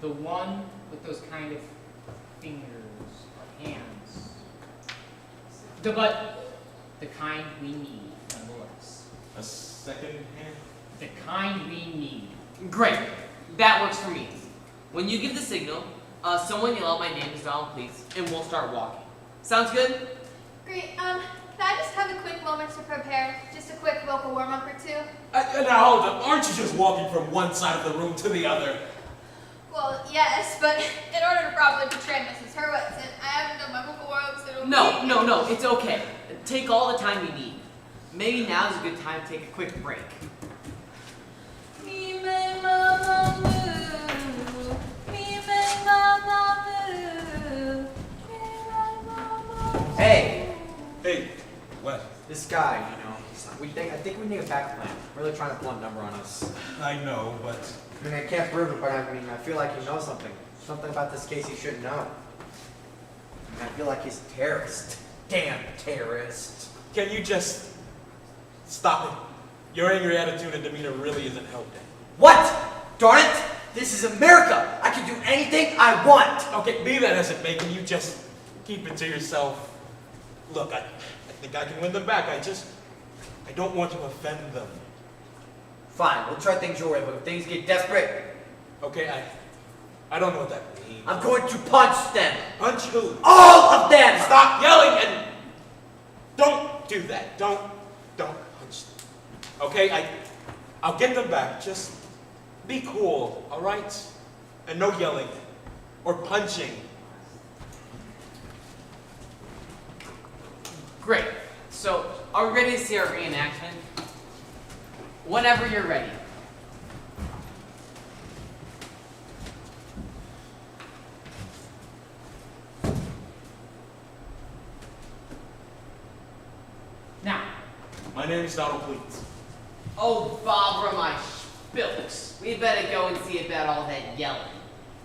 The one with those kind of fingers or hands. But the kind we need, nonetheless. A second hand? The kind we need. Great. That works for me. When you give the signal, someone yell out "My name is Donald Pleats," and we'll start walking. Sounds good? Great, can I just have a quick moment to prepare? Just a quick vocal warm-up or two? Now hold up. Aren't you just walking from one side of the room to the other? Well, yes, but in order to properly portray Mrs. Hurwitz, and I haven't done my vocal warm-ups in a week. No, it's okay. Take all the time you need. Maybe now's a good time to take a quick break. Me make mama move. Me make mama move. Me make mama move. Hey, Hey, what? this guy, I think we need a back plan. Really trying to pull a number on us. I know, but... I mean, I can't prove it, but I feel like he knows something. Something about this case he shouldn't know. I feel like he's a terrorist. Damn terrorist. Can you just... stop it? Your angry attitude and demeanor really isn't helping. What? Darn it! This is America! I can do anything I want! Okay, be that as it may, can you just keep it to yourself? Look, I think I can win them back. I don't want to offend them. Fine, we'll try things your way, but if things get desperate... Okay, I don't know what that means. I'm going to punch them! Punch who? All of them! Stop yelling and... Don't do that. Don't punch them. Okay, I'll get them back. Just be cool, all right? And no yelling or punching. Great. So, are we ready to see our reenactment? Whenever you're ready. Now. My name is Donald Pleats. Oh, Barbara, my spilks. We better go and see about all that yelling.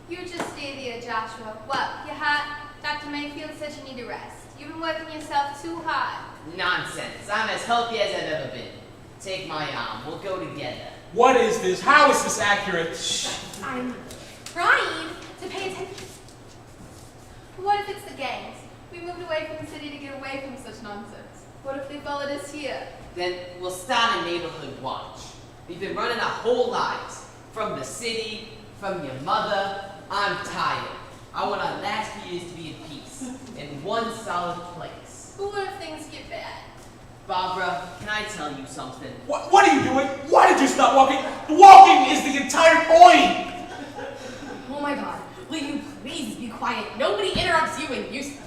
You just stay there, Joshua. What, you hot? Dr. Mayfield said you need a rest. You've been working yourself too hard. Nonsense. I'm as healthy as I've ever been. Take my arm. We'll go together. What is this? How is this accurate? I'm trying to pay attention. What if it's the gangs? We moved away from the city to get away from such nonsense. What if they followed us here? Then we'll start a neighborhood watch. We've been running our whole lives. From the city, from your mother. I'm tired. I want our last few years to be in peace. In one solid place. But what if things get bad? Barbara, can I tell you something? What are you doing? Why did you stop walking? Walking is the entire point! Oh my god, will you please be quiet? Nobody interrupts you when you speak.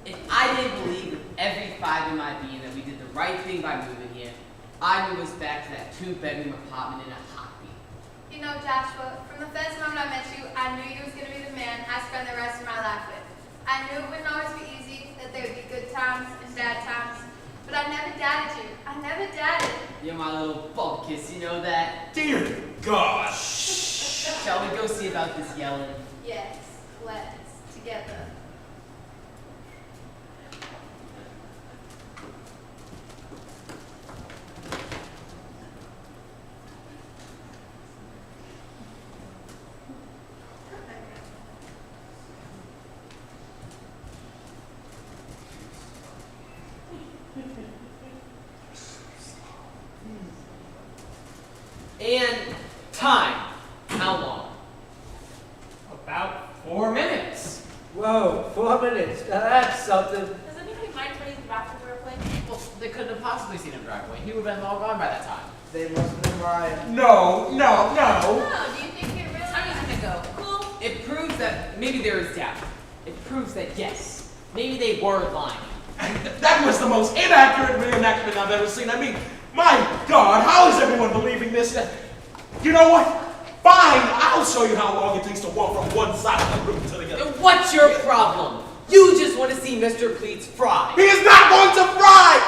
If I didn't believe with every fiber in my being that we did the right thing by moving here, I'd move us back to that 2-bedroom apartment in a heartbeat. You know, Joshua, from the first moment I met you, I knew you was going to be the man I spend the rest of my life with. I knew it wouldn't always be easy, that there would be good times and bad times, but I never doubted you. I never doubted. You're my little bump kiss, you know that? Dear God! Shall we go see about this yelling? Yes, let's. Together. And time. How long? About 4 minutes. Whoa, 4 minutes. Now that's something. Does anybody mind turning the bathroom real quick? Well, they couldn't have possibly seen him drive away. He would have been long gone by that time. They must have been lying. No. Oh, do you think it really I'm gonna go. Cool. It proves that maybe there is doubt. It proves that yes, maybe they were lying. That was the most inaccurate reenactment I've ever seen. I mean, my God, how is everyone believing this? You know what? Fine, I'll show you how long it takes to walk from one side of the room to the other. What's your problem? You just want to see Mr. Pleats fry. He is not going to fry!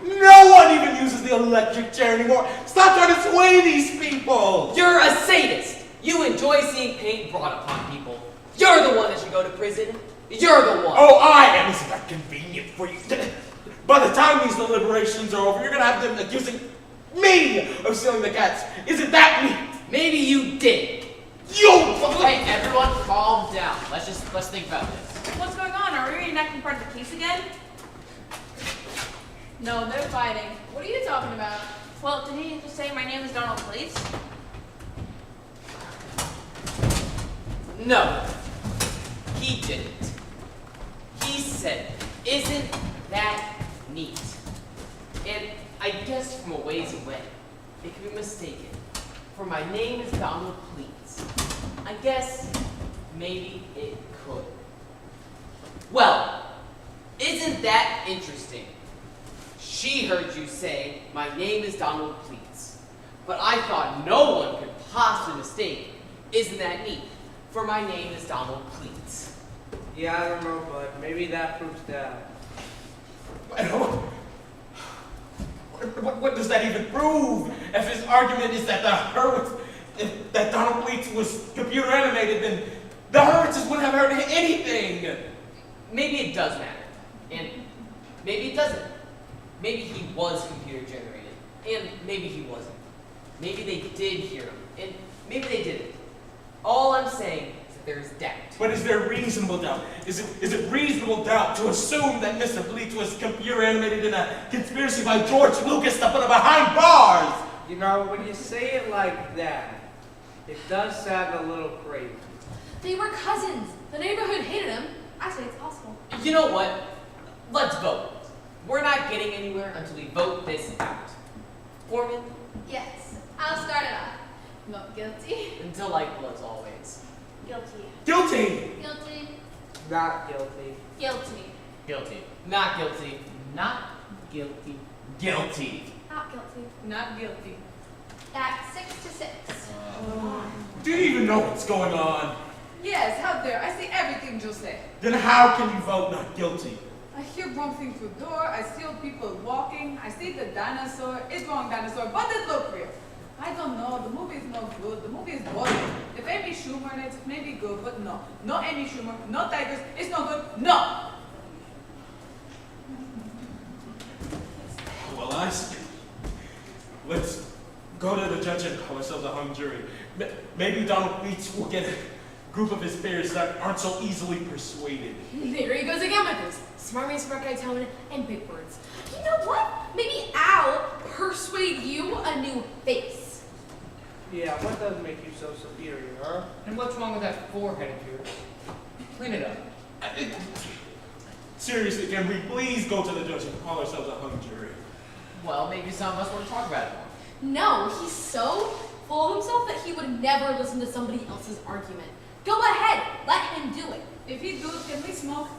No one even uses the electric chair anymore. Stop trying to sway these people! You're a sadist. You enjoy seeing pain brought upon people. You're the one that should go to prison. You're the one. Oh, I am. Isn't that convenient for you? By the time these deliberations are over, you're going to have them accusing me of stealing the cats. Isn't that me? Maybe you did. Hey, everyone, calm down. Let's think about this. What's going on? Are we reenacting part of the case again? No, they're fighting. What are you talking about? Well, did he just say my name is Donald Pleats? No, he didn't. He said, isn't that neat? And I guess from a ways away, it could be mistaken. For my name is Donald Pleats. I guess maybe it could. Well, isn't that interesting? She heard you say, my name is Donald Pleats. But I thought no one could possibly mistake. Isn't that neat? For my name is Donald Pleats. Yeah, I don't know, but maybe that proves that. What does that even prove? If his argument is that that Donald Pleats was computer animated, then the Hurwitzes wouldn't have heard anything. Maybe it does matter. And maybe it doesn't. Maybe he was computer generated. And maybe he wasn't. Maybe they did hear him. And maybe they didn't. All I'm saying is that there is doubt. But is there reasonable doubt? Is it reasonable doubt to assume that Mr. Pleats was computer animated in a conspiracy by George Lucas to put him behind bars? You know, when you say it like that, it does sound a little crazy. They were cousins. The neighborhood hated him. I say it's possible. You know what? Let's vote. We're not getting anywhere until we vote this out. Foreman? Yes, I'll start it off. Not guilty. Until like as always. Guilty. Guilty! Guilty. Not guilty. Guilty. Guilty. Not guilty. Not guilty. Guilty. Not guilty. Not guilty. At 6 to 6. Do you even know what's going on? Yes, how dare. I see everything you say. Then how can you vote not guilty? I hear bumping through door, I see old people walking, I see the dinosaur, it's wrong dinosaur, but it look real. I don't know, the movie is no good, the movie is boring. If Amy Schumer in it, it may be good, but no. No Amy Schumer, no tigers, it's no good, no! Well, I see. Let's go to the judge and call ourselves a hung jury. Maybe Donald Beats will get a group of his peers that aren't so easily persuaded. There he goes again with his smart man, smart guy tone, and big words. You know what? Maybe I'll persuade you a new face. Yeah, what does make you so superior, huh? And what's wrong with that forehead of yours? Clean it up. Seriously, can we please go to the judge and call ourselves a hung jury? Well, maybe some of us want to talk about it more. No, he's so full of himself that he would never listen to somebody else's argument. Go ahead, let him do it. If he do, can we smoke?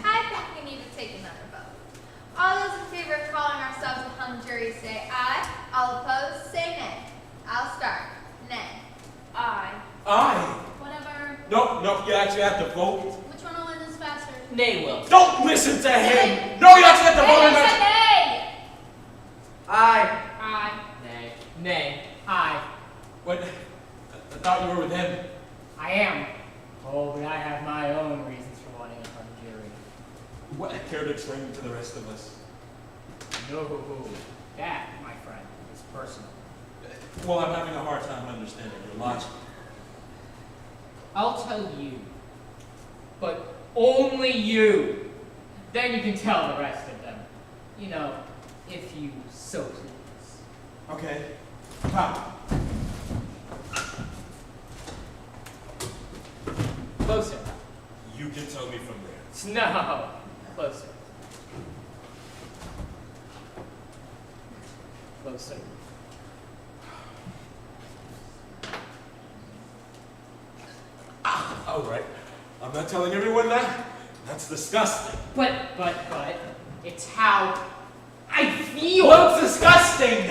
I think we need to take another vote. All those in favor of calling ourselves a hung jury say aye. All opposed say nay. I'll start. Nay. Aye. Aye. Whatever. No, you actually have to vote. Which one will win this faster? Nay will. Don't listen to him! No, you actually have to vote on that! Nay! Aye. Aye. Nay. Nay. Aye. What? I thought you were with him. I am. Oh, but I have my own reasons for wanting a hung jury. What? Care to explain to the rest of us? No, that, my friend, is personal. Well, I'm having a hard time understanding your logic. I'll tell you, but only you. Then you can tell the rest of them. You know, if you so please. Okay. How? Closer. You can tell me from there. No. Closer. Closer. All right. I'm not telling everyone that. That's disgusting. But, it's how I feel. Well, it's disgusting!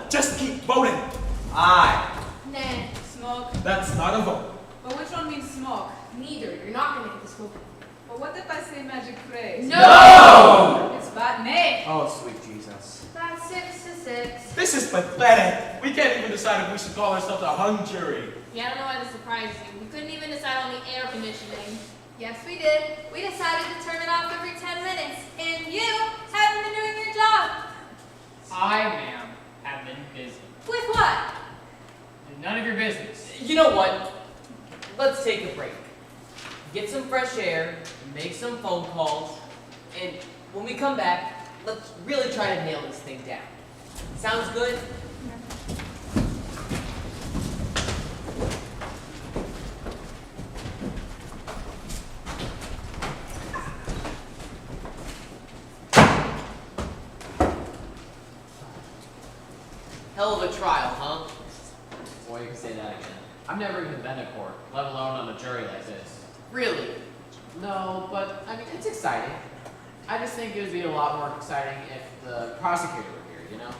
Just keep voting. Aye. Nay. Smoke. That's not a vote. But which one means smoke? Neither. You're not gonna get the smoking. But what if I say magic phrase? No! It's bad. Nay. Oh, sweet Jesus. That's 6-6. This is pathetic. We can't even decide if we should call ourselves a hung jury. Yeah, I don't know why this surprises you. We couldn't even decide on the air conditioning. Yes, we did. We decided to turn it off every 10 minutes, and you haven't been doing your job. I, ma'am, have been busy. With what? None of your business. You know what? Let's take a break. Get some fresh air, make some phone calls, and when we come back, let's really try to nail this thing down. Sounds good? Hell of a trial, huh? Boy, you can say that again. I've never even been to court, let alone on a jury like this. Really? No, but I mean, it's exciting. I just think it would be a lot more exciting if the prosecutor were here, you know?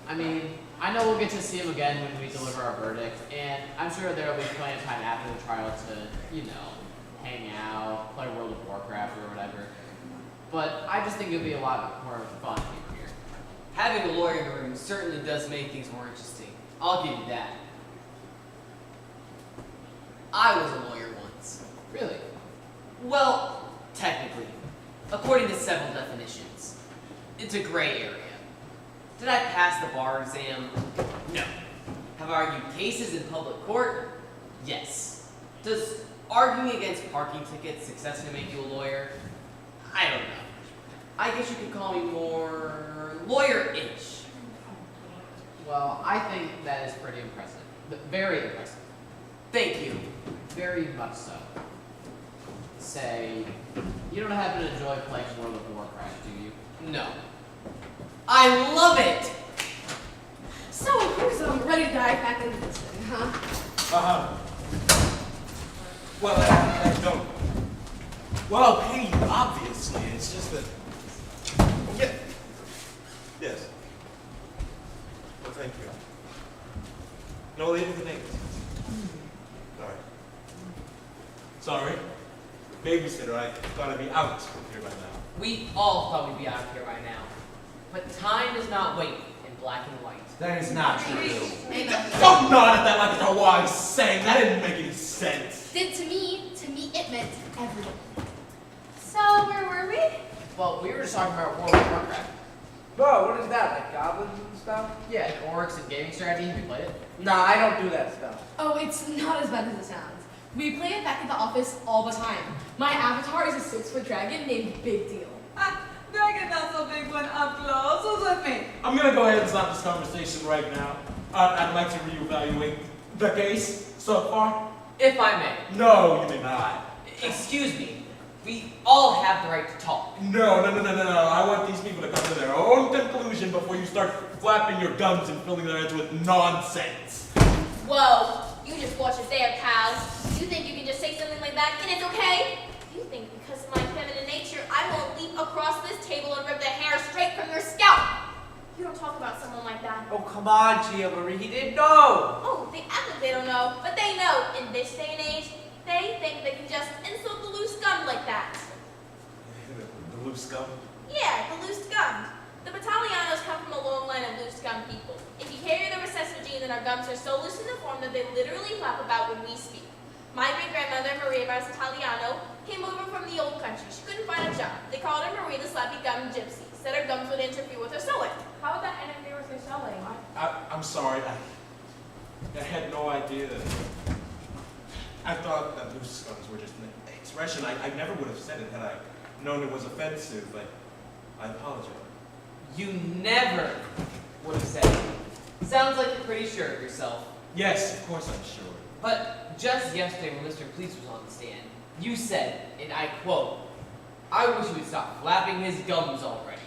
I mean, I know we'll get to see him again when we deliver our verdict, and I'm sure there will be plenty of time after the trial to, you know, hang out, play World of Warcraft or whatever. But I just think it would be a lot more fun being here. Having a lawyer in the room certainly does make things more interesting. I'll give you that. I was a lawyer once. Really? Well, technically. According to several definitions. It's a gray area. Did I pass the bar exam? No. Have I argued cases in public court? Yes. Does arguing against parking tickets successfully make you a lawyer? I don't know. I guess you could call me more lawyer-ish. Well, I think that is pretty impressive. Very impressive. Thank you. Very much so. Say, you don't happen to enjoy playing World of Warcraft, do you? No. I love it! So, who's ready to dive back into this thing, huh? Well, I don't. Well, I'll pay you, obviously. It's just that. Yeah. Yes. Well, thank you. No, leave the names. All right. Sorry. Maybe babysitter, I thought I'd be out here by now. We all thought we'd be out here by now. But time does not wait in black and white. That is not true. Don't nod at that like it's a wise saying. That didn't make any sense. To me, it meant everyone. So, where were we? Well, we were just talking about World of Warcraft. Bro, what is that? Like goblins and stuff? Yeah, and orcs and gaming strategy. Have you played it? Nah, I don't do that stuff. Oh, it's not as bad as it sounds. We play it back at the office all the time. My avatar is a 6-foot dragon named Big Deal. Dragon not so big when up close. Who's with me? I'm gonna go ahead and stop this conversation right now. I'd like to reevaluate the case so far. If I may. No, you may not. Excuse me. We all have the right to talk. No. I want these people to come to their own conclusion before you start flapping your gums and filling their heads with nonsense. Whoa, you just watch it there, pal. You think you can just say something like that and it's okay? You think because of my feminine nature, I won't leap across this table and rip the hair straight from your scalp? You don't talk about someone like that. Oh, come on, Gia Marie. He didn't know. Oh, they act like they don't know, but they know. In this day and age, they think they can just insult the loose scum like that. The loose scum? Yeah, the loose scum. The Battalianos come from a long line of loose scum people. If you carry the recessive gene, then our gums are so loose in the form that they literally flap about when we speak. My great-grandmother, Maria Battaliano, came over from the old country. She couldn't find a job. They called her Marie the Slappy Gum Gypsy. Said her gums would interfere with her sewing. How would that interfere with your sewing? I'm sorry. I had no idea. I thought that loose scums were just an expression. I never would have said it had I known it was offensive, but I apologize. You never would have said it. Sounds like you're pretty sure of yourself. Yes, of course I'm sure. But just yesterday when Mr. Police was on the stand, you said, and I quote, "I wish he would stop flapping his gums already."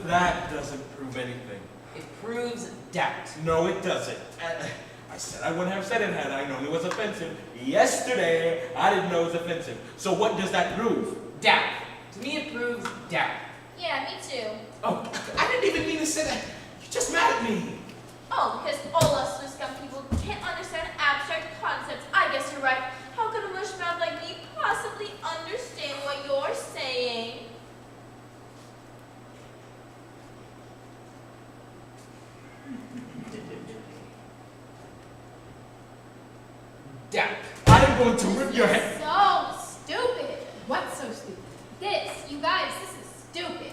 That doesn't prove anything. It proves doubt. No, it doesn't. I said I wouldn't have said it had I known it was offensive. Yesterday, I didn't know it was offensive. So what does that prove? Doubt. To me, it proves doubt. Yeah, me too. Oh, I didn't even mean to say that. You're just mad at me. Oh, because all us loose scum people can't understand abstract concepts. I guess you're right. How could a mushmouth like me possibly understand what you're saying? Doubt. I am going to rip your head. So stupid. What's so stupid? This, you guys, this is stupid.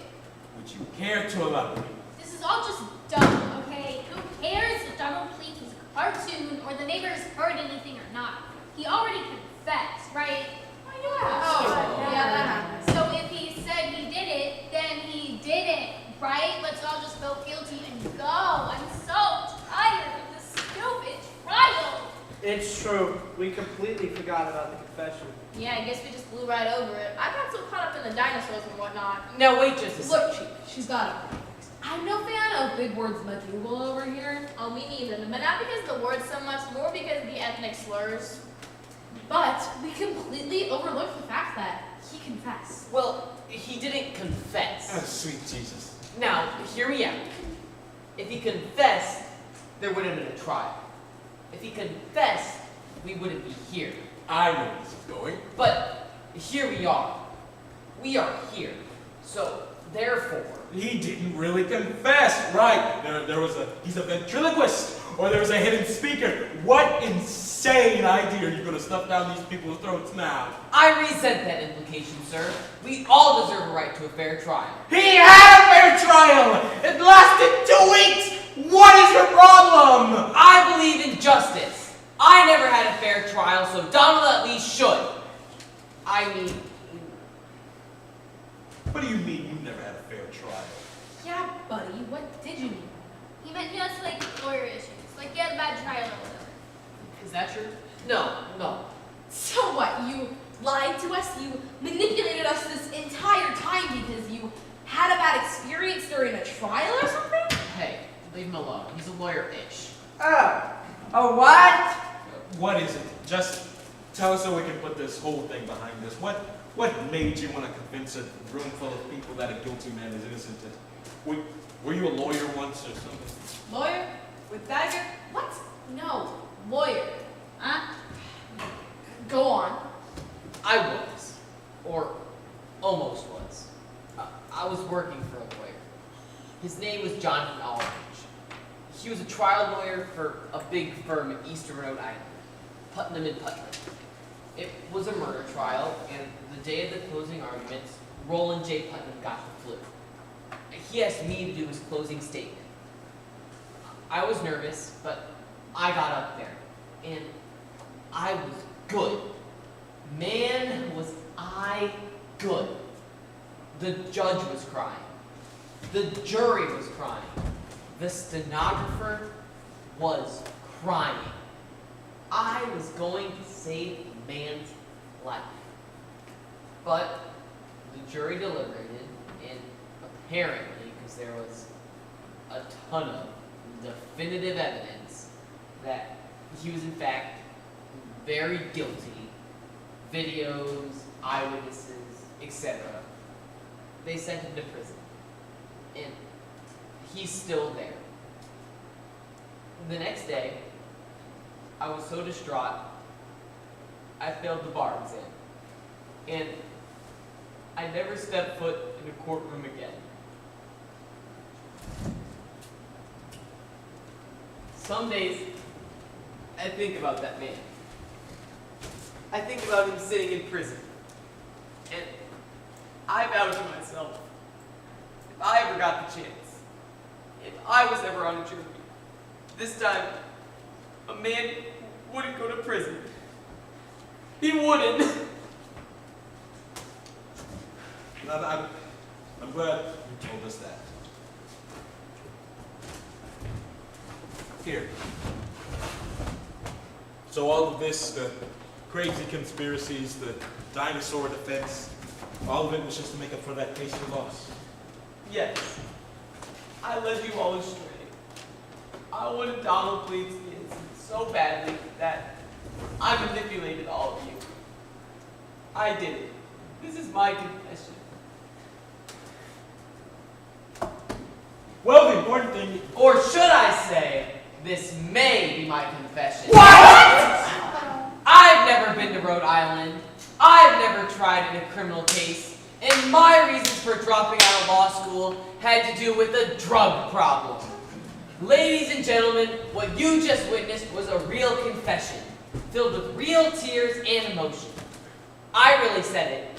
Would you care to elaborate? This is all just dumb, okay? Who cares if Donald Pleat was a cartoon or the neighbors heard anything or not? He already confessed, right? Oh, yeah, that happened. So if he said he did it, then he did it, right? Let's all just feel guilty and go. I'm so tired of this stupid trial. It's true. We completely forgot about the confession. Yeah, I guess we just blew right over it. I got so caught up in the dinosaurs and whatnot. Now wait just a second. Look, Chief, she's got it. I'm no fan of big words medieval over here. Oh, me neither. But not because of the words so much, more because of the ethnic slurs. But we completely overlooked the fact that he confessed. Well, he didn't confess. Oh, sweet Jesus. Now, hear me out. If he confessed, there wouldn't have been a trial. If he confessed, we wouldn't be here. I know where this is going. But here we are. We are here. So, therefore... He didn't really confess, right? He's a ventriloquist, or there's a hidden speaker. What insane idea are you going to stuff down these people's throats now? I resent that implication, sir. We all deserve a right to a fair trial. He had a fair trial! It lasted 2 weeks! What is your problem? I believe in justice. I never had a fair trial, so Donald at least should. I mean... What do you mean you never had a fair trial? Yeah, buddy, what did you mean? He meant just like lawyer issues, like he had a bad trial or whatever. Is that true? No. So what, you lied to us? You manipulated us this entire time because you had a bad experience during a trial or something? Hey, leave him alone. He's a lawyer-ish. Oh, what? What is it? Just tell us so we can put this whole thing behind us. What made you want to convince a room full of people that a guilty man is innocent? Were you a lawyer once or something? Lawyer? With dagger? What? No, lawyer. Huh? Go on. I was, or almost was. I was working for a lawyer. His name was Jonathan Aldridge. He was a trial lawyer for a big firm in Eastern Rhode Island, Putnam and Putnam. It was a murder trial, and the day of the closing arguments, Roland J. Putnam got the flu. He asked me to do his closing statement. I was nervous, but I got up there, and I was good. Man, was I good. The judge was crying. The jury was crying. The stenographer was crying. I was going to save a man's life. But the jury deliberated, and apparently, because there was a ton of definitive evidence that he was in fact very guilty, videos, eyewitnesses, etc. They sent him to prison. And he's still there. The next day, I was so distraught, I failed the bar exam. And I never stepped foot in a courtroom again. Some days, I think about that man. I think about him sitting in prison. And I vow to myself, if I ever got the chance, if I was ever on a jury, this time, a man wouldn't go to prison. He wouldn't. I'm glad you told us that. Here. So all of this, the crazy conspiracies, the dinosaur defense, all of it was just to make up for that case you lost. Yes. I led you all astray. I wanted Donald Pleats to be innocent so badly that I manipulated all of you. I did it. This is my confession. Well, the important thing... Or should I say, this may be my confession. What? I've never been to Rhode Island. I've never tried in a criminal case. And my reasons for dropping out of law school had to do with a drug problem. Ladies and gentlemen, what you just witnessed was a real confession, filled with real tears and emotion. I really said it,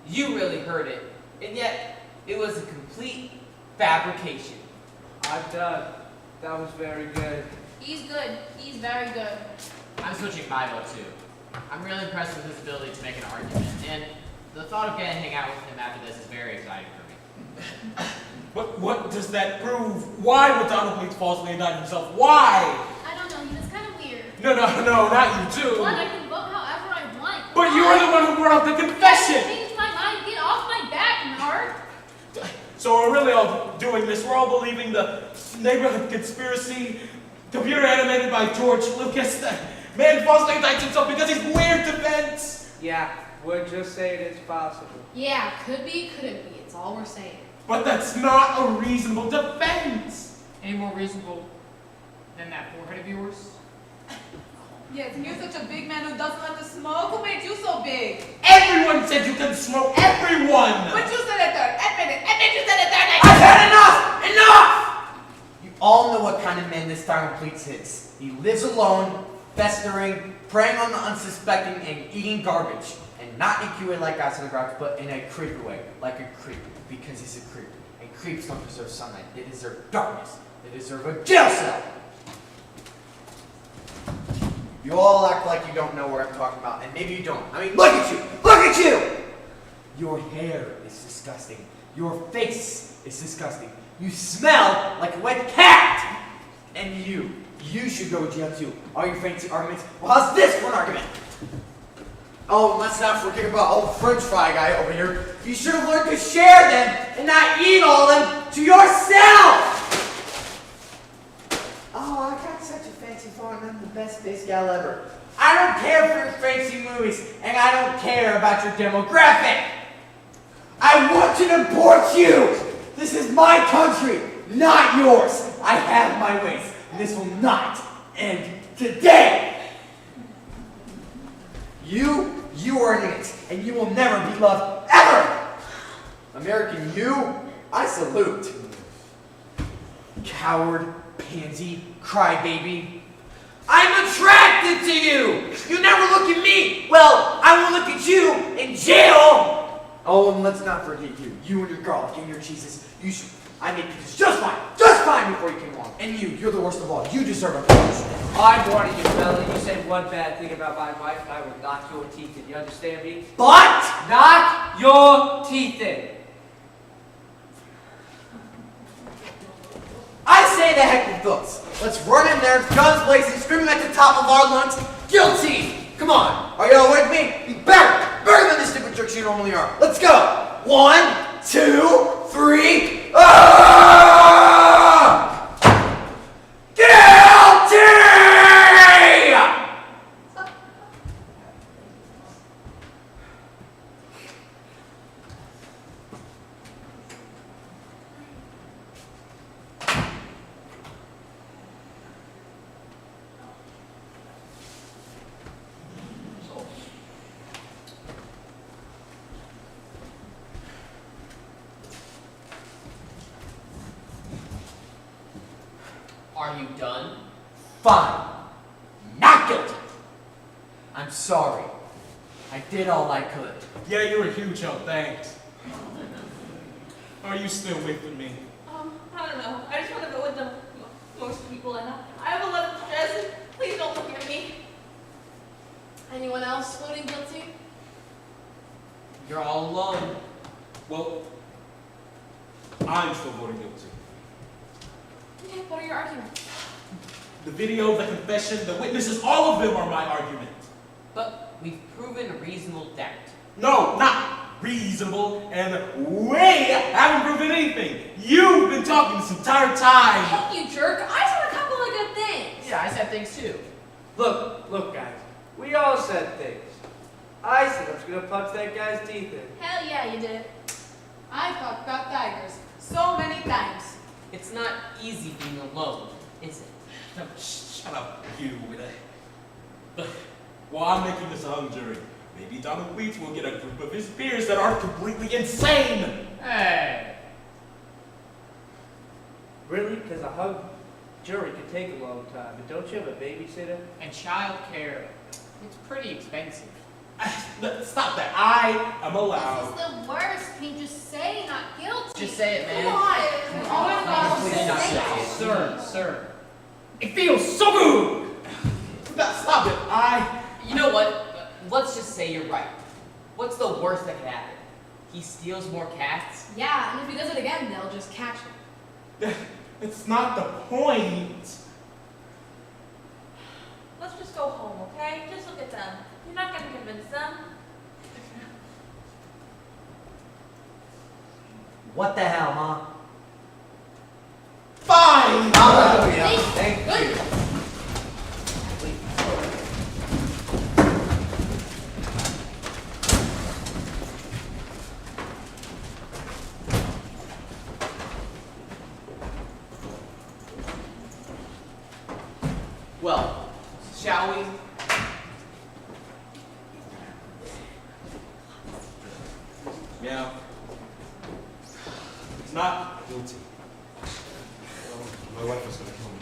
you really heard it, and yet it was a complete fabrication. I'm done. That was very good. He's good. He's very good. I'm switching my vote too. I'm really impressed with his ability to make an argument, and the thought of getting to hang out with him after this is very exciting for me. What does that prove? Why would Donald Pleats falsely indict himself? Why? I don't know. He was kind of weird. No, not you too. What? I can vote however I want. But you're the one who brought up the confession. Change my mind. Get off my back, Nard. So we're really all doing this. We're all believing the neighborhood conspiracy, computer animated by George Lucas. The man falsely indicts himself because he's weird defense. Yeah, we're just saying it's possible. Yeah, could be, couldn't be. It's all we're saying. But that's not a reasonable defense. Any more reasonable than that forehead of yours? Yes, and you're such a big man who doesn't like to smoke. Who made you so big? Everyone said you can smoke. Everyone. But you said it third. Admit it. Admit you said it third. I've had enough! Enough! You all know what kind of man this Donald Pleats is. He lives alone, festering, preying on the unsuspecting, and eating garbage. And not in a cute way like guys in the garage, but in a creepy way, like a creep. Because he's a creep. And creeps don't deserve sunlight. They deserve darkness. They deserve a jail cell. You all act like you don't know what I'm talking about, and maybe you don't. I mean, look at you! Look at you! Your hair is disgusting. Your face is disgusting. You smell like a wet cat! And you should go to jail too. All your fancy arguments. Well, how's this for an argument? Oh, and let's not forget about old French fry guy over here. You should have learned to share them and not eat all of them to yourself! Oh, I got such a fancy phone. I'm the best bass gal ever. I don't care for your fancy movies, and I don't care about your demographic. I want to deport you. This is my country, not yours. I have my ways, and this will not end today. You You are an it, and you will never be loved, ever! American you, I salute. Coward, pansy, crybaby. I'm attracted to you! You never look at me! Well, I will look at you in jail! Oh, and let's not forget you. You and your garlic and your cheeses. I made pizzas just fine before you came along. And you're the worst of all. You deserve a promotion. I'm warning you, fella. You said one bad thing about my wife, and I will knock your teeth in. You understand me? But knock your teeth in. I say the heck with those. Let's run in there, guns blazing, screaming at the top of our lungs, guilty! Come on, are y'all with me? You better than the stupid jerks you normally are. Let's go. 1, 2, 3. Guilty! Are you done? Fine. Not guilty. I'm sorry. I did all I could. Yeah, you're a huge help, thanks. Are you still with me? I don't know. I just want to go with the most people, and I have a lot of stress. Please don't look at me. Anyone else voting guilty? You're all alone. Well, I'm still voting guilty. Okay, what are your arguments? The video, the confession, the witnesses, all of them are my argument. But we've proven reasonable doubt. No, not reasonable, and way haven't proven anything. You've been talking this entire time. Hey, you jerk! I said a couple of good things. Yeah, I said things too. Look, guys. We all said things. I said I was gonna punch that guy's teeth in. Hell yeah, you did. I talked about tigers so many times. It's not easy being alone, is it? Shut up, you. Well, I'm making this a hung jury. Maybe Donald Wheat will get a group of his peers that are completely insane. Hey. Really? Because a hung jury could take a long time. But don't you have a babysitter? And childcare, it's pretty expensive. Stop that. I am allowed. This is the worst. Can you just say not guilty? Just say it, man. Come on. Please not say it. Sir. It feels so good! Stop it. You know what? Let's just say you're right. What's the worst that could happen? He steals more cats? Yeah, and if he does it again, they'll just catch him. It's not the point. Let's just go home, okay? Just look at them. You're not gonna convince them. What the hell, huh? Fine! Hallelujah. Thank you. Well, shall we? Yeah. Not guilty. Well, my wife is gonna kill me.